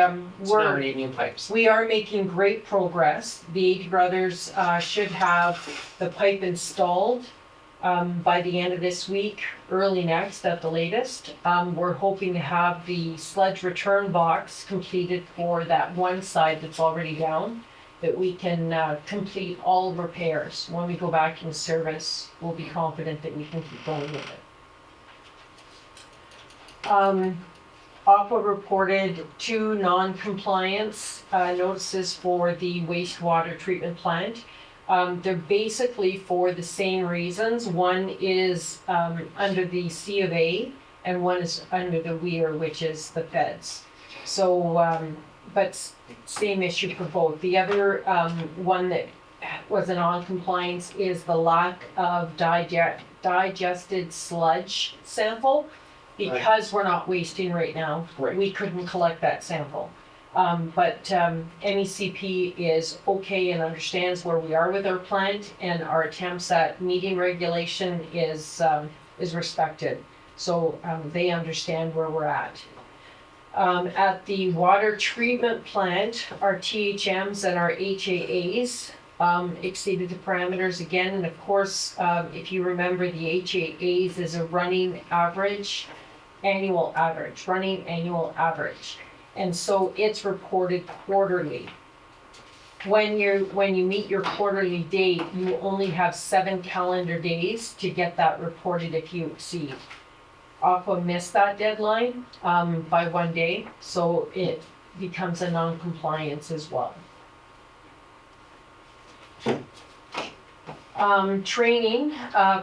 [SPEAKER 3] So now we need new pipes.
[SPEAKER 10] we are making great progress. The 80 Brothers should have the pipe installed by the end of this week, early next at the latest. We're hoping to have the sludge return box completed for that one side that's already down, that we can complete all repairs. When we go back in service, we'll be confident that we can keep going with it. Aqua reported 2 non-compliance notices for the wastewater treatment plant. They're basically for the same reasons. One is under the C of A, and one is under the WEIR, which is the feds. So, but same issue for both. The other one that was a non-compliance is the lack of digested sludge sample. Because we're not wasting right now,
[SPEAKER 3] Right.
[SPEAKER 10] we couldn't collect that sample. But MECP is okay and understands where we are with our plant, and our attempts at meeting regulation is respected. So they understand where we're at. At the water treatment plant, our THMs and our HAAs exceeded the parameters again. And of course, if you remember, the HAAs is a running annual average. And so it's reported quarterly. When you meet your quarterly date, you only have 7 calendar days to get that reported if you exceed. Aqua missed that deadline by 1 day, so it becomes a non-compliance as well. Training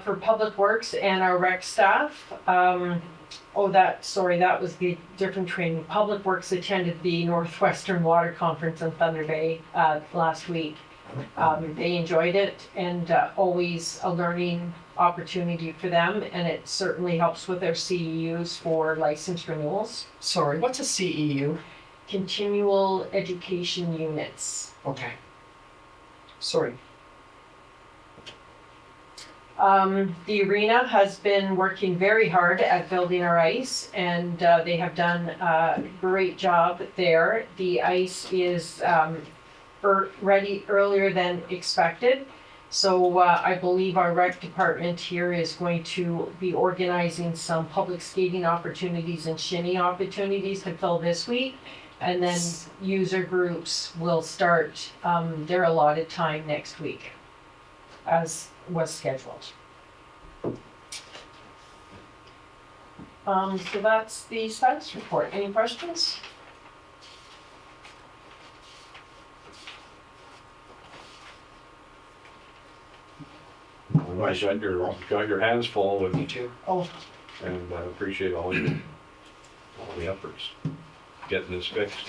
[SPEAKER 10] for Public Works and our rec staff. That was the different training. Public Works attended the Northwestern Water Conference in Thunder Bay last week. They enjoyed it, and always a learning opportunity for them, and it certainly helps with their CEUs for license renewals.
[SPEAKER 3] Sorry, what's a CEU?
[SPEAKER 10] Continual education units.
[SPEAKER 3] Okay. Sorry.
[SPEAKER 10] The arena has been working very hard at building our ice, and they have done a great job there. The ice is ready earlier than expected. So I believe our rec department here is going to be organizing some public skating opportunities and shinny opportunities to fill this week. And then user groups will start their allotted time next week, as was scheduled. So that's the status report. Any questions?
[SPEAKER 6] Well, you got your hands full with,
[SPEAKER 3] Me too.
[SPEAKER 10] Oh,
[SPEAKER 6] and I appreciate all the efforts getting this fixed.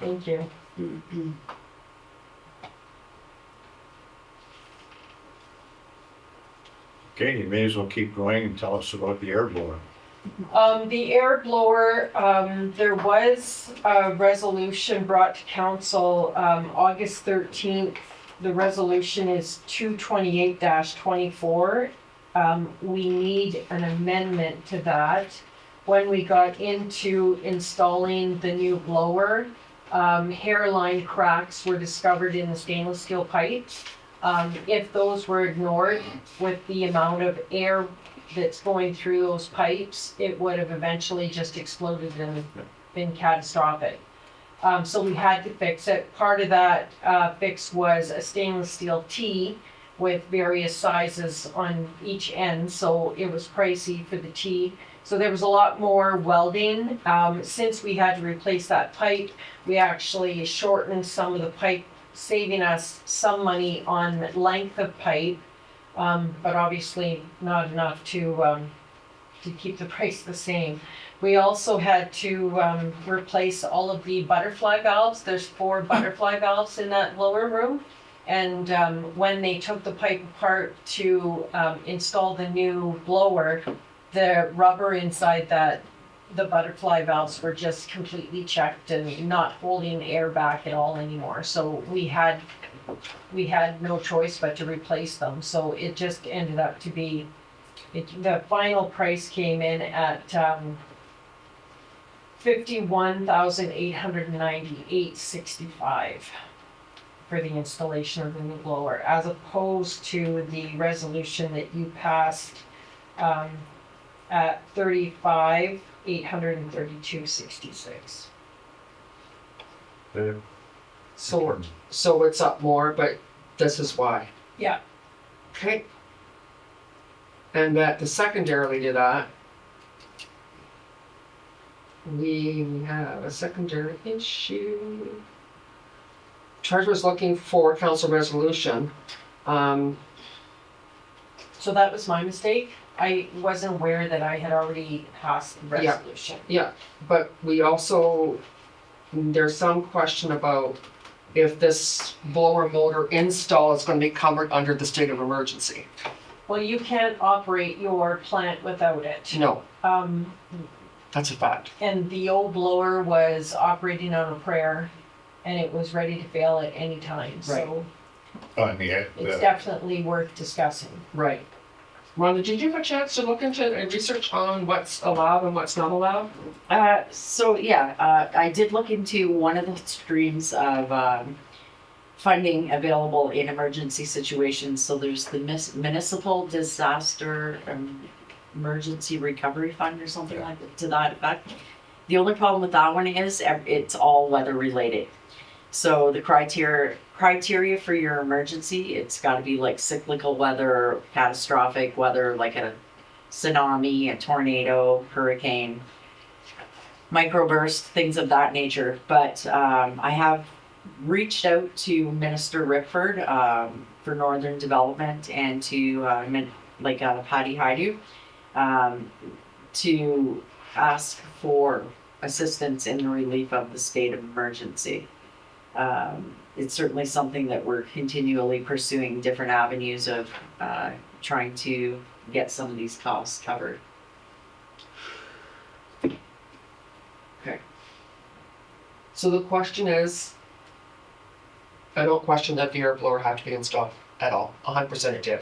[SPEAKER 10] thank you.
[SPEAKER 2] Okay, you may as well keep going and tell us about the air blower.
[SPEAKER 10] The air blower, there was a resolution brought to council, August 13th. The resolution is 228-24. We need an amendment to that. When we got into installing the new blower, hairline cracks were discovered in the stainless steel pipes. If those were ignored with the amount of air that's going through those pipes, it would have eventually just exploded and been catastrophic. So we had to fix it. Part of that fix was a stainless steel T with various sizes on each end, so it was pricey for the T. So there was a lot more welding. Since we had to replace that pipe, we actually shortened some of the pipe, saving us some money on length of pipe, but obviously not enough to keep the price the same. We also had to replace all of the butterfly valves. There's 4 butterfly valves in that blower room. And when they took the pipe apart to install the new blower, the rubber inside the butterfly valves were just completely checked and not holding air back at all anymore. So we had no choice but to replace them. So it just ended up to be, the final price came in at $51,898.65. for the installation of the new blower, as opposed to the resolution that you passed at 35,832.66.
[SPEAKER 3] So it's up more, but this is why.
[SPEAKER 10] Yeah.
[SPEAKER 3] Okay. And that the secondarily to that, we have a secondary issue. Treasurer's looking for council resolution.
[SPEAKER 10] So that was my mistake. I wasn't aware that I had already passed the
[SPEAKER 3] Yeah.
[SPEAKER 10] resolution.
[SPEAKER 3] Yeah, but we also, there's some question about if this blower motor install is gonna be covered under the state of emergency.
[SPEAKER 10] Well, you can't operate your plant without it.
[SPEAKER 3] No,
[SPEAKER 10] Um,
[SPEAKER 3] that's a fact.
[SPEAKER 10] and the old blower was operating on a prayer and it was ready to fail at any time, so it's definitely worth discussing.
[SPEAKER 3] Right. Rhonda, did you have a chance to look into and research on what's allowed and what's not allowed?
[SPEAKER 4] I did look into one of the streams of funding available in emergency situations. So there's the municipal disaster emergency recovery fund or something like that, to that effect. The only problem with that one is it's all weather related. So the criteria for your emergency, it's got to be like cyclical weather, catastrophic weather, like a tsunami, a tornado, hurricane, microburst, things of that nature. But I have reached out to Minister Rickford for Northern Development and to Patty Haidu to ask for assistance in the relief of the state of emergency. It's certainly something that we're continually pursuing different avenues of trying to get some of these costs covered.
[SPEAKER 3] Okay. So the question is, I don't question that the air blower had to be installed at all. 100% it did.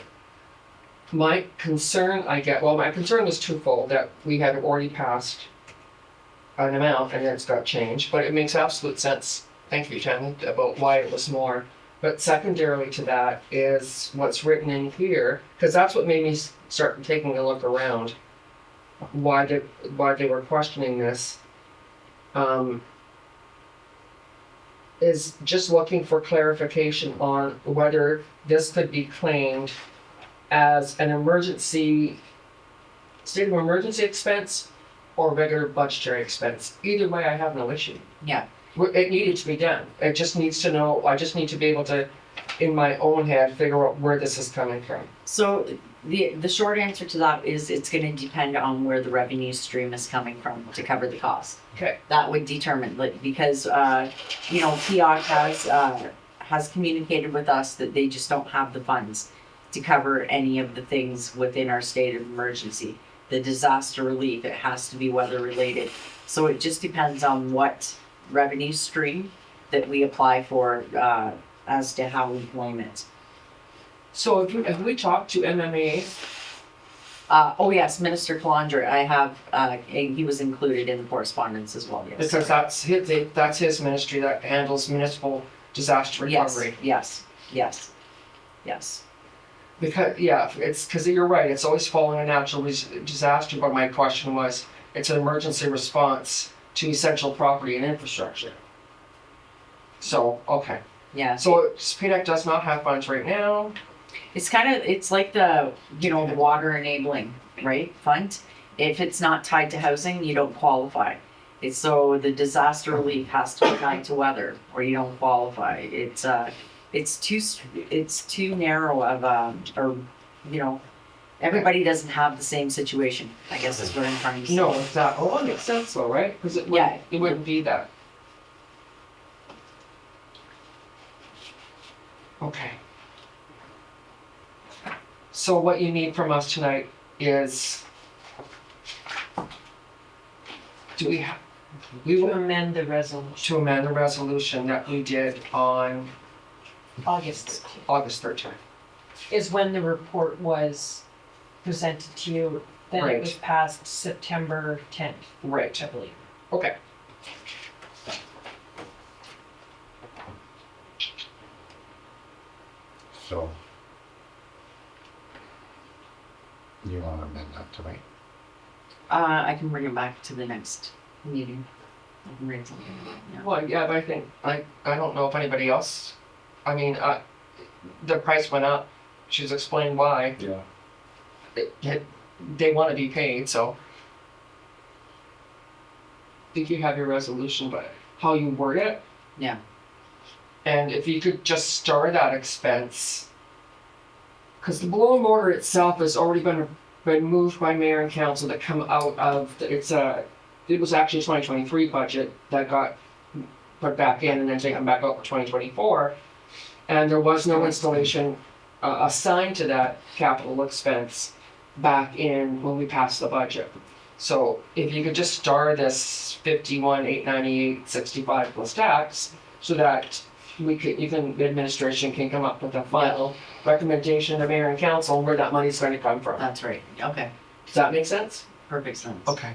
[SPEAKER 3] My concern my concern is twofold, that we had already passed an amount and then it's got changed, but it makes absolute sense. Thank you, Jen, about why it was more. But secondarily to that is what's written in here, because that's what made me start taking a look around why they were questioning this. Is just looking for clarification on whether this could be claimed as an emergency, state of emergency expense or regular budgetary expense. Either way, I have no issue.
[SPEAKER 4] Yeah.
[SPEAKER 3] It needed to be done. It just needs to know, I just need to be able to, in my own head, figure out where this is coming from.
[SPEAKER 4] So the short answer to that is it's going to depend on where the revenue stream is coming from to cover the cost.
[SPEAKER 3] Okay.
[SPEAKER 4] That would determine, because PIOC has communicated with us that they just don't have the funds to cover any of the things within our state of emergency. The disaster relief, it has to be weather related. So it just depends on what revenue stream that we apply for as to how we claim it.
[SPEAKER 3] So if we talk to MMA,
[SPEAKER 4] Oh yes, Minister Calandra, I have, he was included in the correspondence as well, yes.
[SPEAKER 3] because that's his ministry that handles municipal disaster recovery.
[SPEAKER 4] Yes.
[SPEAKER 3] Because, it's, because you're right, it's always following a natural disaster, but my question was, it's an emergency response to essential property and infrastructure. So, okay.
[SPEAKER 4] Yeah.
[SPEAKER 3] So SPDAC does not have funds right now.
[SPEAKER 4] It's like the water enabling, right, fund. If it's not tied to housing, you don't qualify. So the disaster relief has to be tied to weather or you don't qualify. It's too narrow of everybody doesn't have the same situation, I guess is what I'm trying to say.
[SPEAKER 3] No, exactly. Well, it makes sense though, right? Because it wouldn't be that. Okay. So what you need from us tonight is, we
[SPEAKER 10] To
[SPEAKER 3] will
[SPEAKER 10] amend the resolution,
[SPEAKER 3] to amend the resolution that we did on
[SPEAKER 10] August 13th,
[SPEAKER 3] August 13th.
[SPEAKER 10] is when the report was presented to you. Then
[SPEAKER 3] Right.
[SPEAKER 10] it was passed September 10th,
[SPEAKER 3] Right.
[SPEAKER 10] I believe.
[SPEAKER 3] Okay.
[SPEAKER 2] So. You wanna amend that tonight?
[SPEAKER 4] I can bring it back to the next meeting. I can bring something, yeah.
[SPEAKER 3] Well, yeah, but I don't know if anybody else, I mean, the price went up. She's explained why.
[SPEAKER 6] Yeah.
[SPEAKER 3] They want to be paid, so. I think you have your resolution, but how you word it.
[SPEAKER 4] Yeah.
[SPEAKER 3] And if you could just star that expense. Because the blower motor itself has already been moved by mayor and council to come out of, it was actually a 2023 budget that got put back in and then taken back out for 2024. And there was no installation assigned to that capital expense back in when we passed the budget. So if you could just star this 51,898.65 plus tax, so that the administration can come up with a final recommendation to mayor and council where that money's going to come from.
[SPEAKER 4] That's right, okay,
[SPEAKER 3] Does that make sense?
[SPEAKER 4] perfect sense.
[SPEAKER 3] Okay.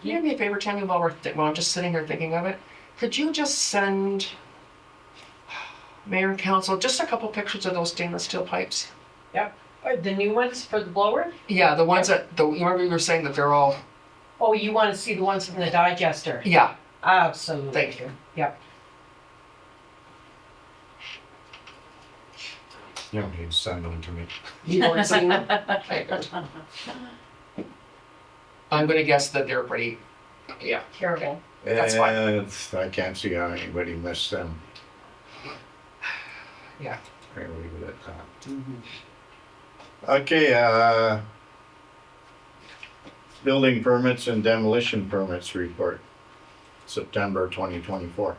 [SPEAKER 3] Can you do me a favor, Tammy, while I'm just sitting here thinking of it? Could you just send mayor and council just a couple pictures of those stainless steel pipes?
[SPEAKER 10] The new ones for the blower?
[SPEAKER 3] Yeah, the ones you remember you were saying that they're all,
[SPEAKER 10] Oh, you wanna see the ones from the digester?
[SPEAKER 3] yeah,
[SPEAKER 10] Absolutely.
[SPEAKER 3] thank you.
[SPEAKER 2] You don't need to send them to me.
[SPEAKER 3] You already seen them? I'm gonna guess that they're pretty, yeah.
[SPEAKER 10] Terrible.
[SPEAKER 3] That's fine.
[SPEAKER 2] I can't see how anybody missed them.
[SPEAKER 3] Yeah.
[SPEAKER 2] I'll leave it at that.
[SPEAKER 4] Mhm.
[SPEAKER 2] Okay, building permits and demolition permits report, September 2024.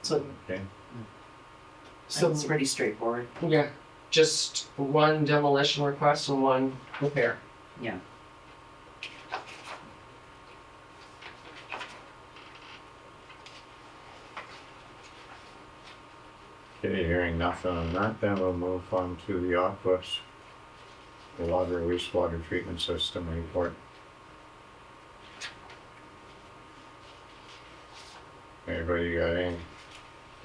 [SPEAKER 3] So,
[SPEAKER 2] Okay,
[SPEAKER 3] so
[SPEAKER 4] It's pretty straightforward.
[SPEAKER 3] yeah, just one demolition request and one repair.
[SPEAKER 4] Yeah.
[SPEAKER 2] okay, hearing nothing on that, then we'll move on to the Aquas, the water wastewater treatment system report. Anybody got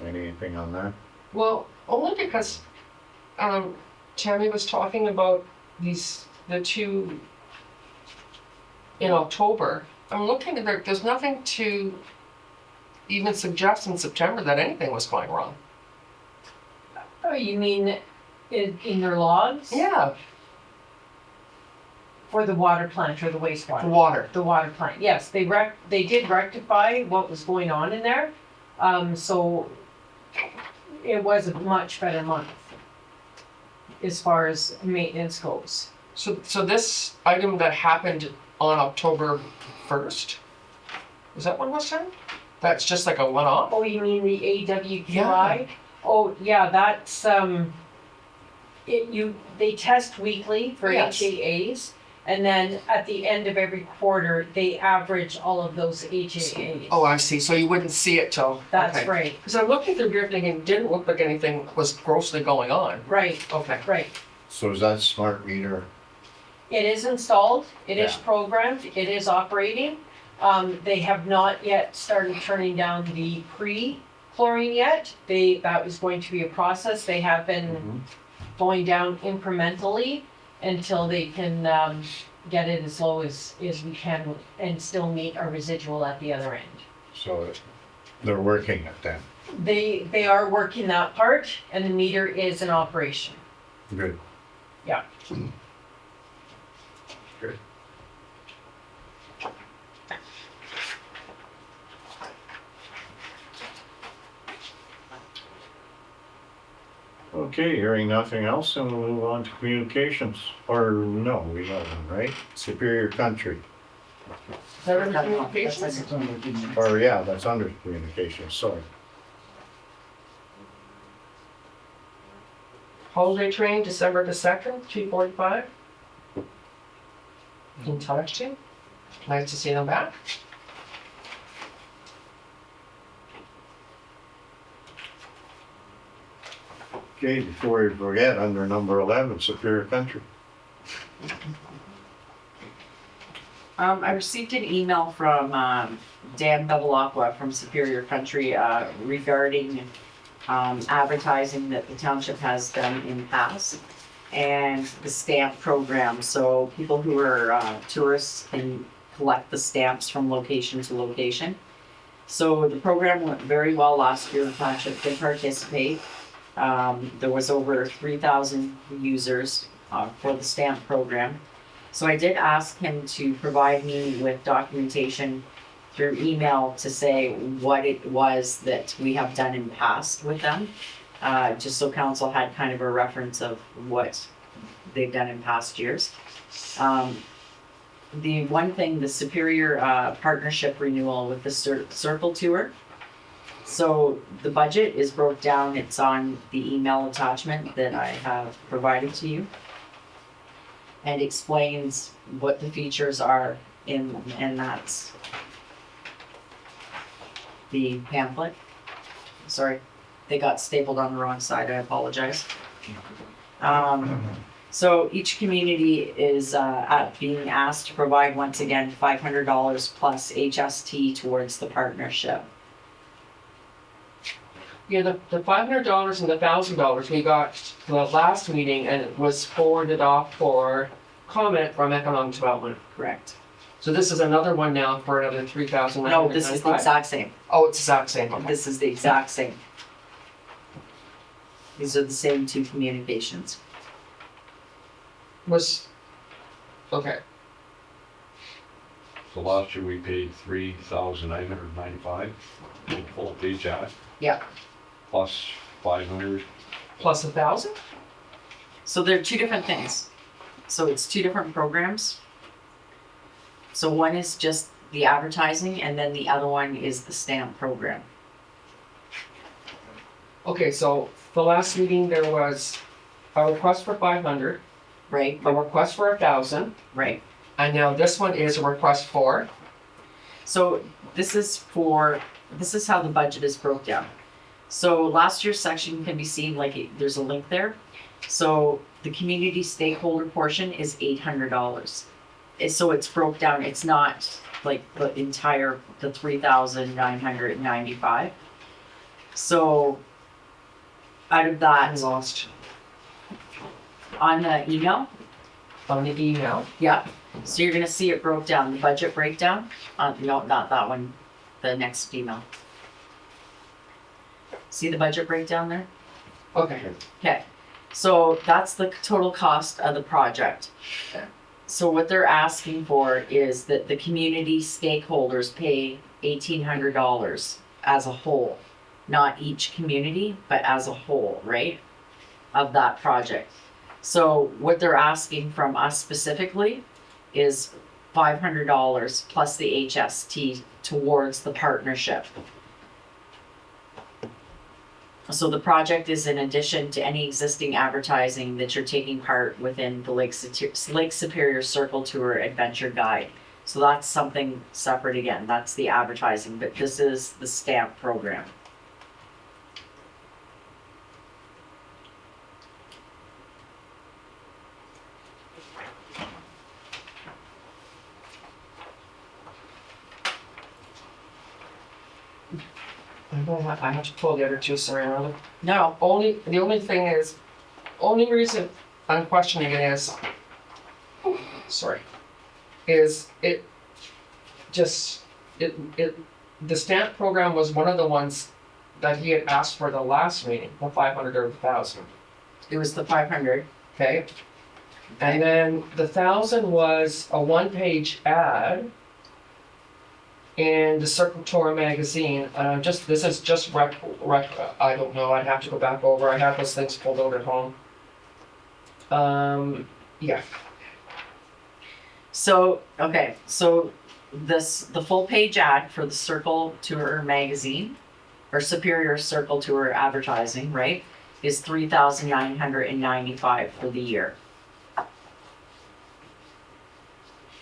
[SPEAKER 2] anything on that?
[SPEAKER 3] Well, only because Tammy was talking about the two in October. I'm looking at there's nothing to even suggest in September that anything was going wrong.
[SPEAKER 10] Oh, you mean in their logs?
[SPEAKER 3] Yeah,
[SPEAKER 10] For the water plant or the
[SPEAKER 3] the
[SPEAKER 10] wastewater?
[SPEAKER 3] water.
[SPEAKER 10] The water plant, yes, they did rectify what was going on in there. So it was a much better month as far as maintenance goes.
[SPEAKER 3] So this item that happened on October 1st, was that one was done? That's just like a one-off?
[SPEAKER 10] Oh, you mean the AWQI?
[SPEAKER 3] Yeah.
[SPEAKER 10] Oh, yeah, that's, they test weekly for
[SPEAKER 3] Yes.
[SPEAKER 10] HAAs. And then at the end of every quarter, they average all of those HAAs.
[SPEAKER 3] Oh, I see. So you wouldn't see it till.
[SPEAKER 10] That's
[SPEAKER 3] okay.
[SPEAKER 10] right,
[SPEAKER 3] Because I'm looking through here thinking, didn't look like anything was grossly going on.
[SPEAKER 10] right,
[SPEAKER 3] Okay.
[SPEAKER 10] right.
[SPEAKER 2] So is that smart meter?
[SPEAKER 10] It is installed, it is
[SPEAKER 2] Yeah.
[SPEAKER 10] programmed, it is operating. They have not yet started turning down the pre-chlorine yet. That is going to be a process. They have been going down incrementally until they can get it as low as we can and still meet our residual at the other end.
[SPEAKER 2] So they're working it then.
[SPEAKER 10] They are working that part and the meter is in operation.
[SPEAKER 2] Good.
[SPEAKER 10] Yeah.
[SPEAKER 2] Good. Okay, hearing nothing else, then we'll move on to communications. Or no, we have them, right? Superior Country.
[SPEAKER 3] Is that under communications?
[SPEAKER 2] Or, yeah, that's under communications, sorry.
[SPEAKER 3] Holiday train, December the 2nd, 2:45. In Touchton. Nice to see them back.
[SPEAKER 2] Okay, before we forget, under number 11, Superior Country.
[SPEAKER 4] I received an email from Dan Bevilacqua from Superior Country regarding advertising that the township has done in past and the stamp program. So people who are tourists can collect the stamps from location to location. So the program went very well last year. The township did participate. There was over 3,000 users for the stamp program. So I did ask him to provide me with documentation through email to say what it was that we have done in the past with them, just so council had kind of a reference of what they've done in past years. The one thing, the Superior partnership renewal with the Circle Tour. So the budget is broke down. It's on the email attachment that I have provided to you, and explains what the features are and that's the pamphlet. Sorry, they got stapled on the wrong side, I apologize. So each community is being asked to provide, once again, $500 plus HST towards the partnership.
[SPEAKER 3] Yeah, the $500 and the $1,000 we got the last meeting, and it was forwarded off for comment from Economic Development.
[SPEAKER 4] Correct.
[SPEAKER 3] So this is another one now for another 3,995?
[SPEAKER 4] No, this is the exact same.
[SPEAKER 3] Oh, it's the exact same, okay.
[SPEAKER 4] This is the exact same. These are the same two communications.
[SPEAKER 3] Okay.
[SPEAKER 6] So last year we paid $3,995 in full page ad.
[SPEAKER 3] Yeah.
[SPEAKER 6] Plus 500.
[SPEAKER 3] Plus 1,000?
[SPEAKER 4] So they're two different things. So it's two different programs. So one is just the advertising, and then the other one is the stamp program.
[SPEAKER 3] Okay, so the last meeting there was a request for 500,
[SPEAKER 4] Right,
[SPEAKER 3] a request for 1,000,
[SPEAKER 4] right.
[SPEAKER 3] and now this one is a request for,
[SPEAKER 4] So this is how the budget is broke down. So last year's section can be seen, there's a link there. So the community stakeholder portion is $800. So it's broke down, it's not like the 3,995. So out of
[SPEAKER 3] I
[SPEAKER 4] that,
[SPEAKER 3] lost
[SPEAKER 4] on the email,
[SPEAKER 3] on the email.
[SPEAKER 4] yeah, so you're gonna see it broke down, the budget breakdown, no, not that one, the next email. See the budget breakdown there?
[SPEAKER 3] Okay,
[SPEAKER 4] Okay, so that's the total cost of the project. So what they're asking for is that the community stakeholders pay $1,800 as a whole. Not each community, but as a whole, right? Of that project. So what they're asking from us specifically is $500 plus the HST towards the partnership. So the project is in addition to any existing advertising that you're taking part within the Lake Superior Circle Tour Adventure Guide. So that's something separate again, that's the advertising, but this is the stamp program.
[SPEAKER 3] I have to pull the other two, sorry, Arlen.
[SPEAKER 4] No,
[SPEAKER 3] The only thing is, only reason I'm questioning it is, sorry, is the stamp program was one of the ones that he had asked for the last meeting, the 500 or the 1,000,
[SPEAKER 4] it was the 500.
[SPEAKER 3] okay? And then the 1,000 was a one-page ad in the Circle Tour magazine. This is just I don't know, I'd have to go back over, I have those things pulled out at home. Yeah,
[SPEAKER 4] So, okay, so the full page ad for the Circle Tour magazine, or Superior Circle Tour advertising, right, is $3,995 for the year.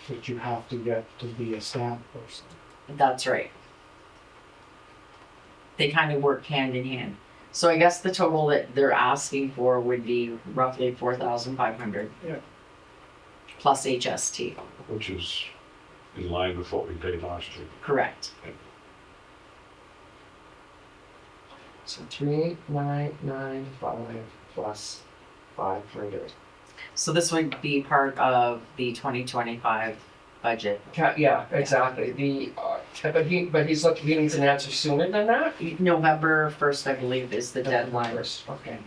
[SPEAKER 8] But you have to get to be a stamp person.
[SPEAKER 4] That's right. They kind of work hand in hand. So I guess the total that they're asking for would be roughly 4,500.
[SPEAKER 8] Yeah.
[SPEAKER 4] Plus HST,
[SPEAKER 6] Which is in line with what we paid last year.
[SPEAKER 4] correct.
[SPEAKER 3] So 3,995 plus 500.
[SPEAKER 4] So this would be part of the 2025 budget.
[SPEAKER 3] Yeah, exactly. But he's looking, he needs an answer sooner than that?
[SPEAKER 4] November 1st, I believe, is the deadline.
[SPEAKER 3] First, okay.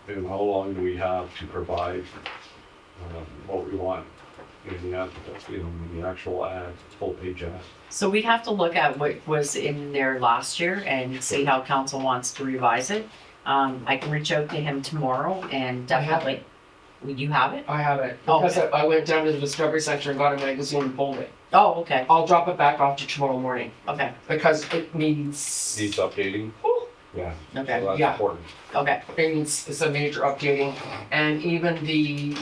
[SPEAKER 6] And how long do we have to provide what we want in the, in the actual ad, full page ad?
[SPEAKER 4] So we'd have to look at what was in there last year and see how council wants to revise it. I can reach out to him tomorrow and
[SPEAKER 3] I have
[SPEAKER 4] definitely. You have it?
[SPEAKER 3] I have it.
[SPEAKER 4] Oh,
[SPEAKER 3] Because
[SPEAKER 4] okay.
[SPEAKER 3] I went down to the Discovery Center and got a magazine and pulled it.
[SPEAKER 4] Oh, okay,
[SPEAKER 3] I'll drop it back off to tomorrow morning
[SPEAKER 4] okay,
[SPEAKER 3] because it needs.
[SPEAKER 6] Needs updating? Yeah.
[SPEAKER 4] okay,
[SPEAKER 6] So that's
[SPEAKER 3] Yeah.
[SPEAKER 6] important.
[SPEAKER 4] okay.
[SPEAKER 3] It needs, it's a major updating, and even the,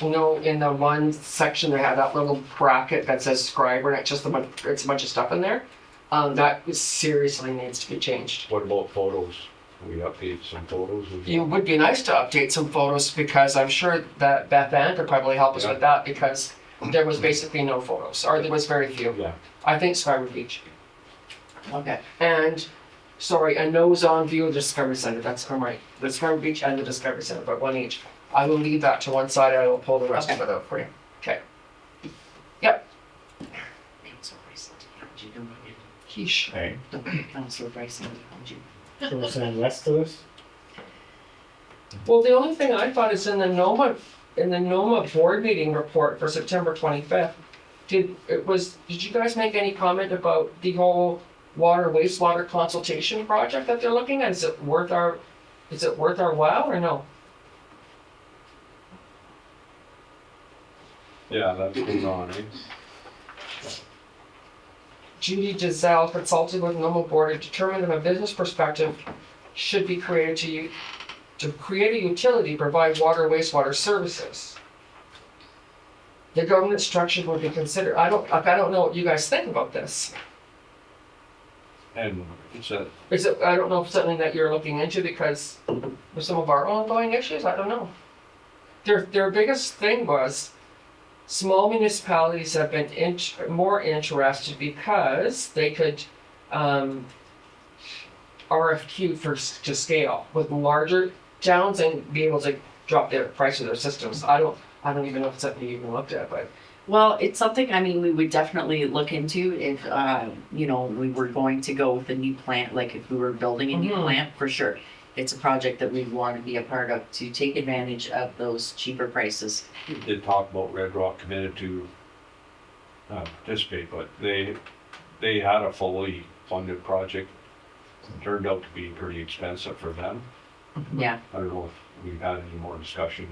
[SPEAKER 3] in the one section they had that little bracket that says Schreiber, and it's a bunch of stuff in there. That seriously needs to be changed.
[SPEAKER 6] What about photos? Can we update some photos?
[SPEAKER 3] It would be nice to update some photos because I'm sure that Beth Ann could probably help us with that because there was basically no photos, or there was very few.
[SPEAKER 6] Yeah.
[SPEAKER 3] I think Schreiber Beach.
[SPEAKER 4] Okay,
[SPEAKER 3] And, sorry, a nose on view of the Discovery Center, that's from right. The Discovery Beach and the Discovery Center, but one each. I will leave that to one side, I will pull the rest of it out for you. Okay. Yep. Quiche.
[SPEAKER 2] Okay,
[SPEAKER 4] Councilor Bryson, how'd you?
[SPEAKER 8] So we're saying yes to this?
[SPEAKER 3] Well, the only thing I thought is in the NOMA board meeting report for September 25th, did you guys make any comment about the whole wastewater consultation project that they're looking at? Is it worth our while or no?
[SPEAKER 6] Yeah, that's going on, eh?
[SPEAKER 3] Judy Giselle consulted with NOMA board to determine if a business perspective should be created to create a utility to provide water wastewater services. The government structure would be considered. I don't know what you guys think about this.
[SPEAKER 6] And it's a,
[SPEAKER 3] I don't know if it's something that you're looking into because of some of our ongoing issues. I don't know. Their biggest thing was small municipalities have been more interested because they could RFQ to scale with larger towns and be able to drop their price of their systems. I don't even know if it's something you even looked at, but
[SPEAKER 4] Well, it's something, I mean, we would definitely look into if, we were going to go with a new plant, like if we were building a new
[SPEAKER 3] Mhm.
[SPEAKER 4] plant, for sure. It's a project that we'd want to be a part of to take advantage of those cheaper prices.
[SPEAKER 6] we did talk about Red Rock committed to participate, but they had a fully funded project. It turned out to be pretty expensive for them.
[SPEAKER 4] Yeah,
[SPEAKER 6] I don't know if we've had any more discussion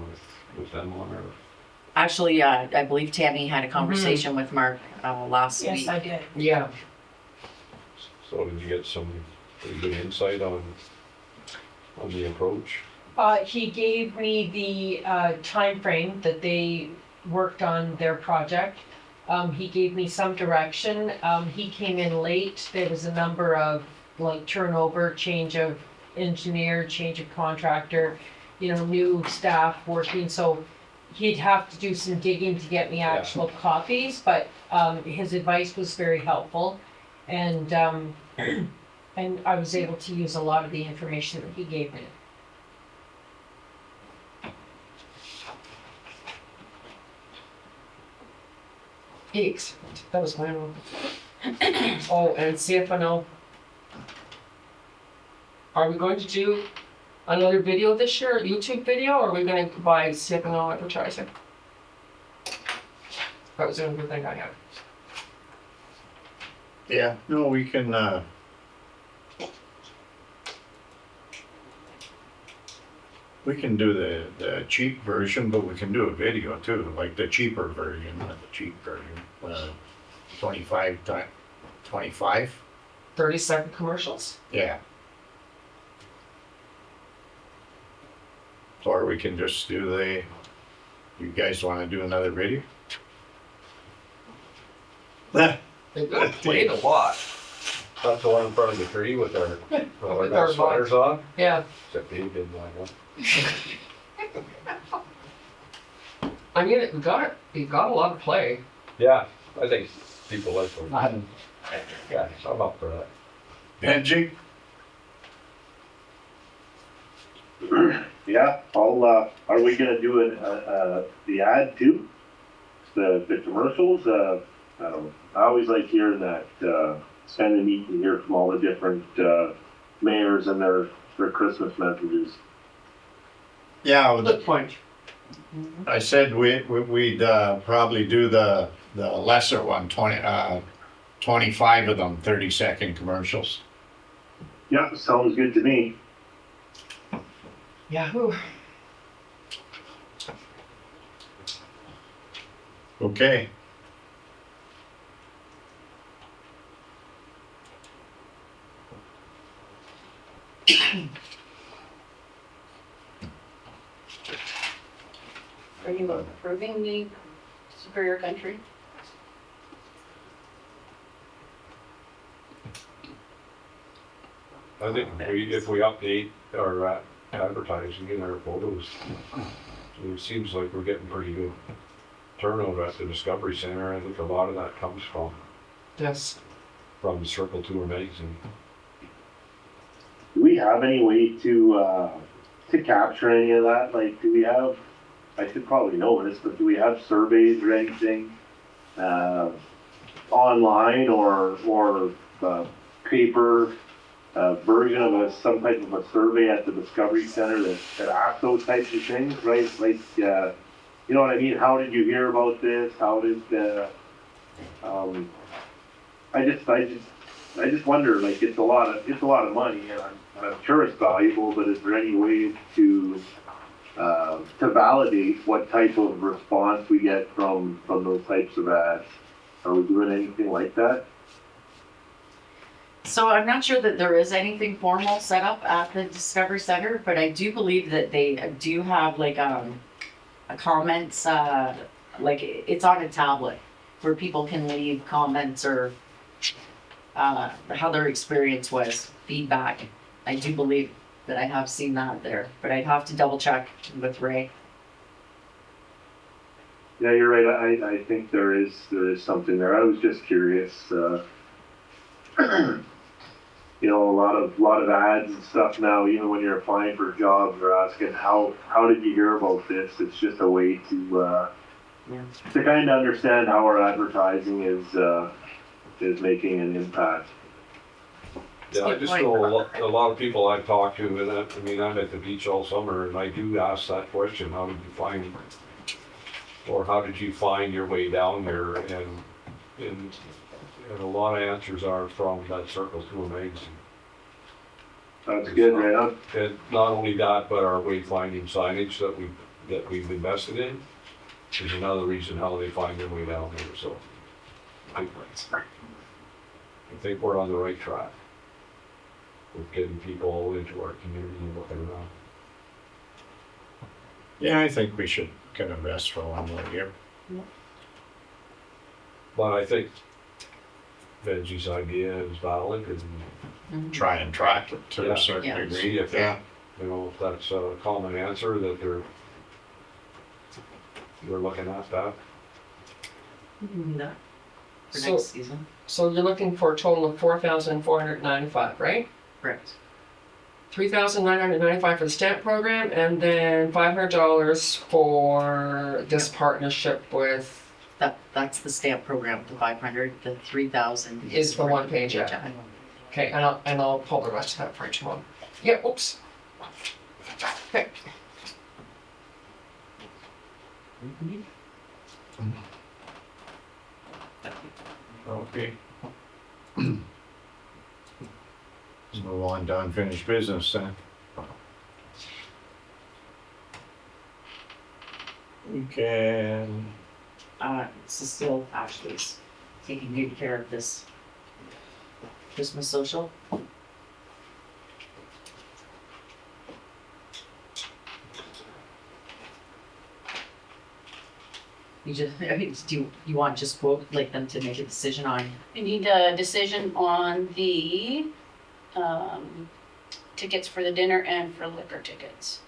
[SPEAKER 6] with them on it.
[SPEAKER 4] actually, I believe Tammy had a conversation with Mark, last week.
[SPEAKER 10] Yes, I did.
[SPEAKER 3] yeah.
[SPEAKER 6] So did you get some pretty good insight on the approach?
[SPEAKER 10] He gave me the timeframe that they worked on their project. He gave me some direction. He came in late. There was a number of turnover, change of engineer, change of contractor, new staff working. So he'd have to do some digging to get me actual copies, but his advice was very helpful. And and I was able to use a lot of the information that he gave me.
[SPEAKER 3] Geeks. That was my own. Oh, and CFNO. Are we going to do another video this year, a YouTube video, or are we going to buy CFNO advertising? That was the only thing I had.
[SPEAKER 2] yeah, no, we can, We can do the cheap version, but we can do a video too, like the cheaper version, not the cheap version. 25 time, 25?
[SPEAKER 3] 30-second commercials?
[SPEAKER 2] Yeah. Or we can just do you guys wanna do another video?
[SPEAKER 3] They've got played a lot.
[SPEAKER 6] That's the one in front of the tree with our,
[SPEAKER 3] With our
[SPEAKER 6] sweaters on,
[SPEAKER 3] Yeah,
[SPEAKER 6] except he didn't line up.
[SPEAKER 3] I mean, it got a lot of play.
[SPEAKER 6] Yeah, I think people like them.
[SPEAKER 8] I'm
[SPEAKER 6] Yeah, I'm up for that.
[SPEAKER 2] Benji?
[SPEAKER 9] Yeah, are we gonna do the ad too? The commercials, I don't know, I always like hearing that, spend a meet and hear from all the different, mayors and their Christmas messages.
[SPEAKER 2] Yeah,
[SPEAKER 3] Good point.
[SPEAKER 2] I said we'd probably do the lesser one, 25 of them, 30-second commercials.
[SPEAKER 9] Yeah, sounds good to me.
[SPEAKER 3] Yahoo.
[SPEAKER 2] Okay.
[SPEAKER 7] Are you approving the Superior Country?
[SPEAKER 6] I think if we update our advertising in our photos, it seems like we're getting pretty good turnout at the Discovery Center. I think a lot of that comes
[SPEAKER 3] Yes.
[SPEAKER 6] from Circle Tour magazine.
[SPEAKER 9] Do we have any way to capture any of that? Like, do we have, I should probably know this, but do we have surveys or anything, online or paper, version of some type of a survey at the Discovery Center that asks those types of things, right? Like, you know what I mean? How did you hear about this? How did, I just wonder, like, it's a lot of money, and I'm sure it's valuable, but is there any way to validate what type of response we get from those types of ads? Are we doing anything like that?
[SPEAKER 4] So I'm not sure that there is anything formal set up at the Discovery Center, but I do believe that they do have like a comments, like it's on a tablet where people can leave comments or how their experience was, feedback. I do believe that I have seen that there, but I'd have to double check with Ray.
[SPEAKER 9] Yeah, you're right. I think there is something there. I was just curious. You know, a lot of ads and stuff now. Even when you're applying for jobs, they're asking how did you hear about this? It's just a way to kind of understand how our advertising is making an impact.
[SPEAKER 6] Yeah, I just know a lot of people I've talked to, and I mean, I'm at the beach all summer, and I do ask that question: how did you find, or how did you find your way down here? And a lot of answers are from that Circle Tour magazine.
[SPEAKER 9] That's good, right?
[SPEAKER 6] And not only that, but our wayfinding signage that we've invested in is another reason how they find their way down here. So I think we're on the right track with getting people into our community and looking around.
[SPEAKER 2] Yeah, I think we can invest for one more year.
[SPEAKER 6] But I think Benji's idea is valid, and
[SPEAKER 2] Try and track it to
[SPEAKER 6] Yeah.
[SPEAKER 2] a certain
[SPEAKER 4] Yeah.
[SPEAKER 2] degree.
[SPEAKER 6] see if
[SPEAKER 2] Yeah.
[SPEAKER 6] you know, if that's a common answer that we're looking at that.
[SPEAKER 4] For
[SPEAKER 3] So-
[SPEAKER 4] next season.
[SPEAKER 3] So you're looking for a total of 4,495, right?
[SPEAKER 4] Correct.
[SPEAKER 3] 3,995 for the stamp program, and then $500 for this partnership with,
[SPEAKER 4] That's the stamp program, the 500, the 3,000.
[SPEAKER 3] Is the one page ad. okay, and I'll pull the rest of that for each one. Yeah, oops. Okay.
[SPEAKER 2] Okay. Let's move on to unfinished business then. And
[SPEAKER 4] Cecile Ashley's taking good care of this Christmas social. You just, I mean, do you want just quote, like them to make a decision on?
[SPEAKER 7] We need a decision on the, tickets for the dinner and for liquor tickets.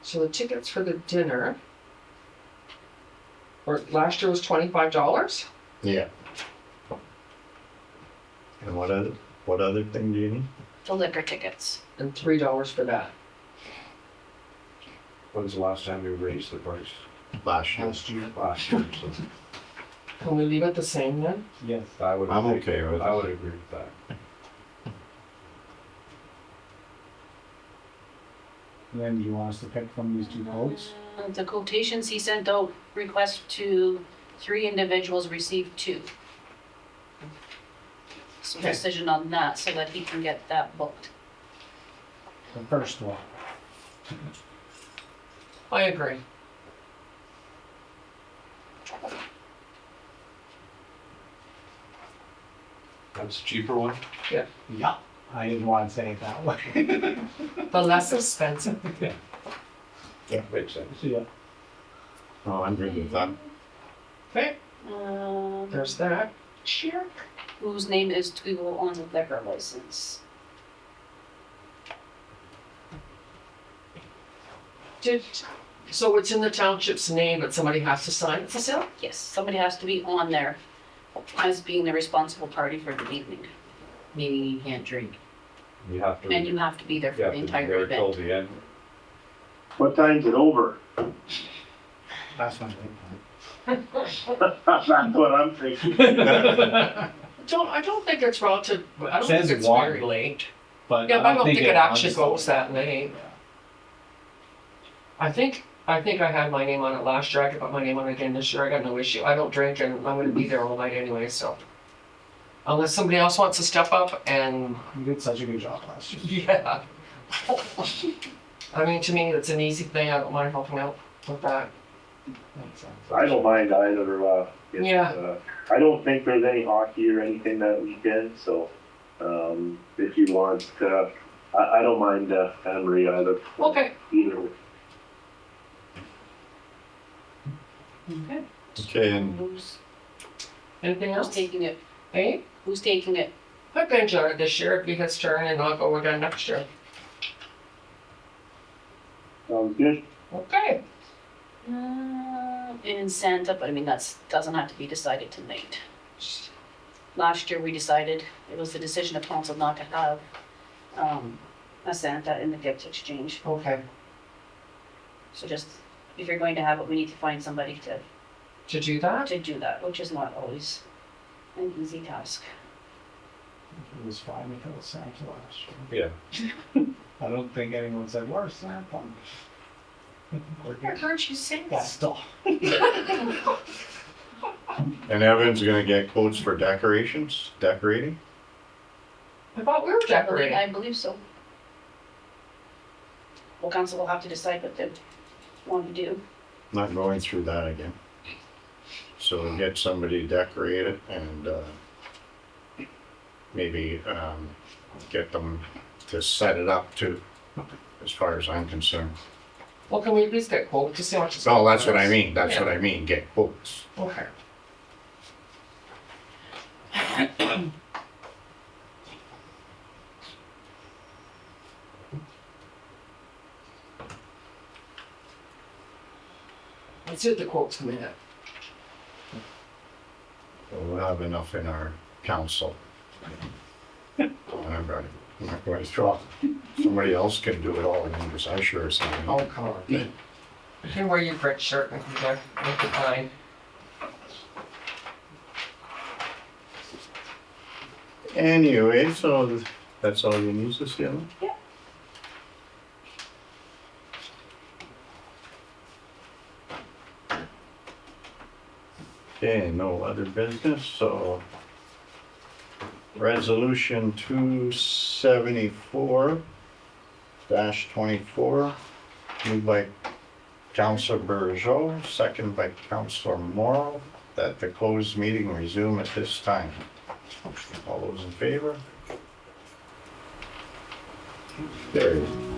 [SPEAKER 3] So the tickets for the dinner, or last year was $25?
[SPEAKER 2] yeah. And what other thing do you need?
[SPEAKER 7] The liquor tickets.
[SPEAKER 3] And $3 for that.
[SPEAKER 6] When's the last time you raised the price?
[SPEAKER 2] Last year.
[SPEAKER 8] Last year.
[SPEAKER 6] Last year, so
[SPEAKER 3] Can we leave it the same then?
[SPEAKER 8] Yes.
[SPEAKER 6] I would.
[SPEAKER 2] I'm okay with it.
[SPEAKER 6] I would agree with that.
[SPEAKER 8] And then do you want us to pick from these two quotes?
[SPEAKER 7] The quotations he sent out, request to 3 individuals, received 2. So
[SPEAKER 3] Okay.
[SPEAKER 7] decision on that so that he can get that booked.
[SPEAKER 8] The first one.
[SPEAKER 3] I agree.
[SPEAKER 6] That's a cheaper one.
[SPEAKER 8] Yeah. I didn't want to say it that way.
[SPEAKER 3] The less expensive.
[SPEAKER 6] Makes sense.
[SPEAKER 8] Yeah.
[SPEAKER 2] Oh, I'm good with that.
[SPEAKER 3] Okay,
[SPEAKER 7] Um,
[SPEAKER 3] there's that.
[SPEAKER 7] whose name is to go on the liquor license.
[SPEAKER 3] So it's in the township's name, but somebody has to sign it, Cecile?
[SPEAKER 7] Yes, somebody has to be on there as being the responsible party for the evening.
[SPEAKER 4] Meaning you can't drink.
[SPEAKER 6] You have to.
[SPEAKER 7] And you have to be there
[SPEAKER 6] you
[SPEAKER 7] for
[SPEAKER 6] have
[SPEAKER 7] the
[SPEAKER 6] to be
[SPEAKER 7] entire
[SPEAKER 6] there till
[SPEAKER 7] event.
[SPEAKER 6] the end.
[SPEAKER 9] What time's it over?
[SPEAKER 8] That's my thing.
[SPEAKER 9] That's what I'm thinking.
[SPEAKER 3] I don't think it's relative, I don't
[SPEAKER 8] Says
[SPEAKER 3] think it's
[SPEAKER 8] one.
[SPEAKER 3] very late.
[SPEAKER 8] But
[SPEAKER 3] Yeah, but I don't think it actually
[SPEAKER 8] runs-
[SPEAKER 3] goes that late. I think I had my name on it last year, I could put my name on it again this year, I got no issue. I don't drink and I'm gonna be there all night anyway, so. Unless somebody else wants to step up and,
[SPEAKER 8] You did such a good job last year.
[SPEAKER 3] yeah. I mean, to me, it's an easy thing, I don't mind helping out with that.
[SPEAKER 9] I don't mind either,
[SPEAKER 3] Yeah.
[SPEAKER 9] I don't think there's any hockey or anything that weekend, so, if you want, I don't mind, Anne Marie either.
[SPEAKER 3] Okay,
[SPEAKER 9] Either.
[SPEAKER 3] okay.
[SPEAKER 2] Okay, and
[SPEAKER 7] Who's
[SPEAKER 3] Anything else?
[SPEAKER 7] taking it?
[SPEAKER 3] Hey,
[SPEAKER 7] Who's taking it?
[SPEAKER 3] I've been to it this year, it'd be his turn and I'll go again next year.
[SPEAKER 9] Sounds good.
[SPEAKER 3] Okay.
[SPEAKER 7] In Santa, but I mean, doesn't have to be decided tonight. Last year, we decided, it was the decision of council not to have, a Santa in the gift exchange.
[SPEAKER 3] Okay,
[SPEAKER 7] So just, if you're going to have it, we need to find somebody
[SPEAKER 3] to do that?
[SPEAKER 7] to do that, which is not always an easy task.
[SPEAKER 8] It was fine if it was Santa last year.
[SPEAKER 6] Yeah.
[SPEAKER 8] I don't think anyone said, where's Santa?
[SPEAKER 3] I heard you say
[SPEAKER 8] Yeah,
[SPEAKER 3] that.
[SPEAKER 8] still.
[SPEAKER 2] and Evan's gonna get quotes for decorating?
[SPEAKER 3] I thought we were decorating.
[SPEAKER 7] I believe so. Well, council will have to decide what they want to do.
[SPEAKER 2] Not going through that again. So get somebody to decorate it and, maybe, get them to set it up too, as far as I'm concerned.
[SPEAKER 3] Well, can we at least get quotes to see how much it's?
[SPEAKER 2] Oh, that's what I
[SPEAKER 3] cost?
[SPEAKER 2] mean, that's
[SPEAKER 3] Yeah.
[SPEAKER 2] what I mean, get quotes.
[SPEAKER 3] Okay. Let's see what the quotes come in at.
[SPEAKER 2] We'll have enough in our council. I'm not going to throw, somebody else can do it all, because I sure as hell
[SPEAKER 3] Oh,
[SPEAKER 2] don't.
[SPEAKER 3] come on. You can wear your red shirt and come back, make it fine.
[SPEAKER 2] Anyway, so that's all you need, Cecilia?
[SPEAKER 7] Yeah.
[SPEAKER 2] Okay, no other business, so resolution 274-24, moved by Councilor Bergeau, second by Councilor Morrow, that the closed meeting resume at this time. All those in favor? Carried.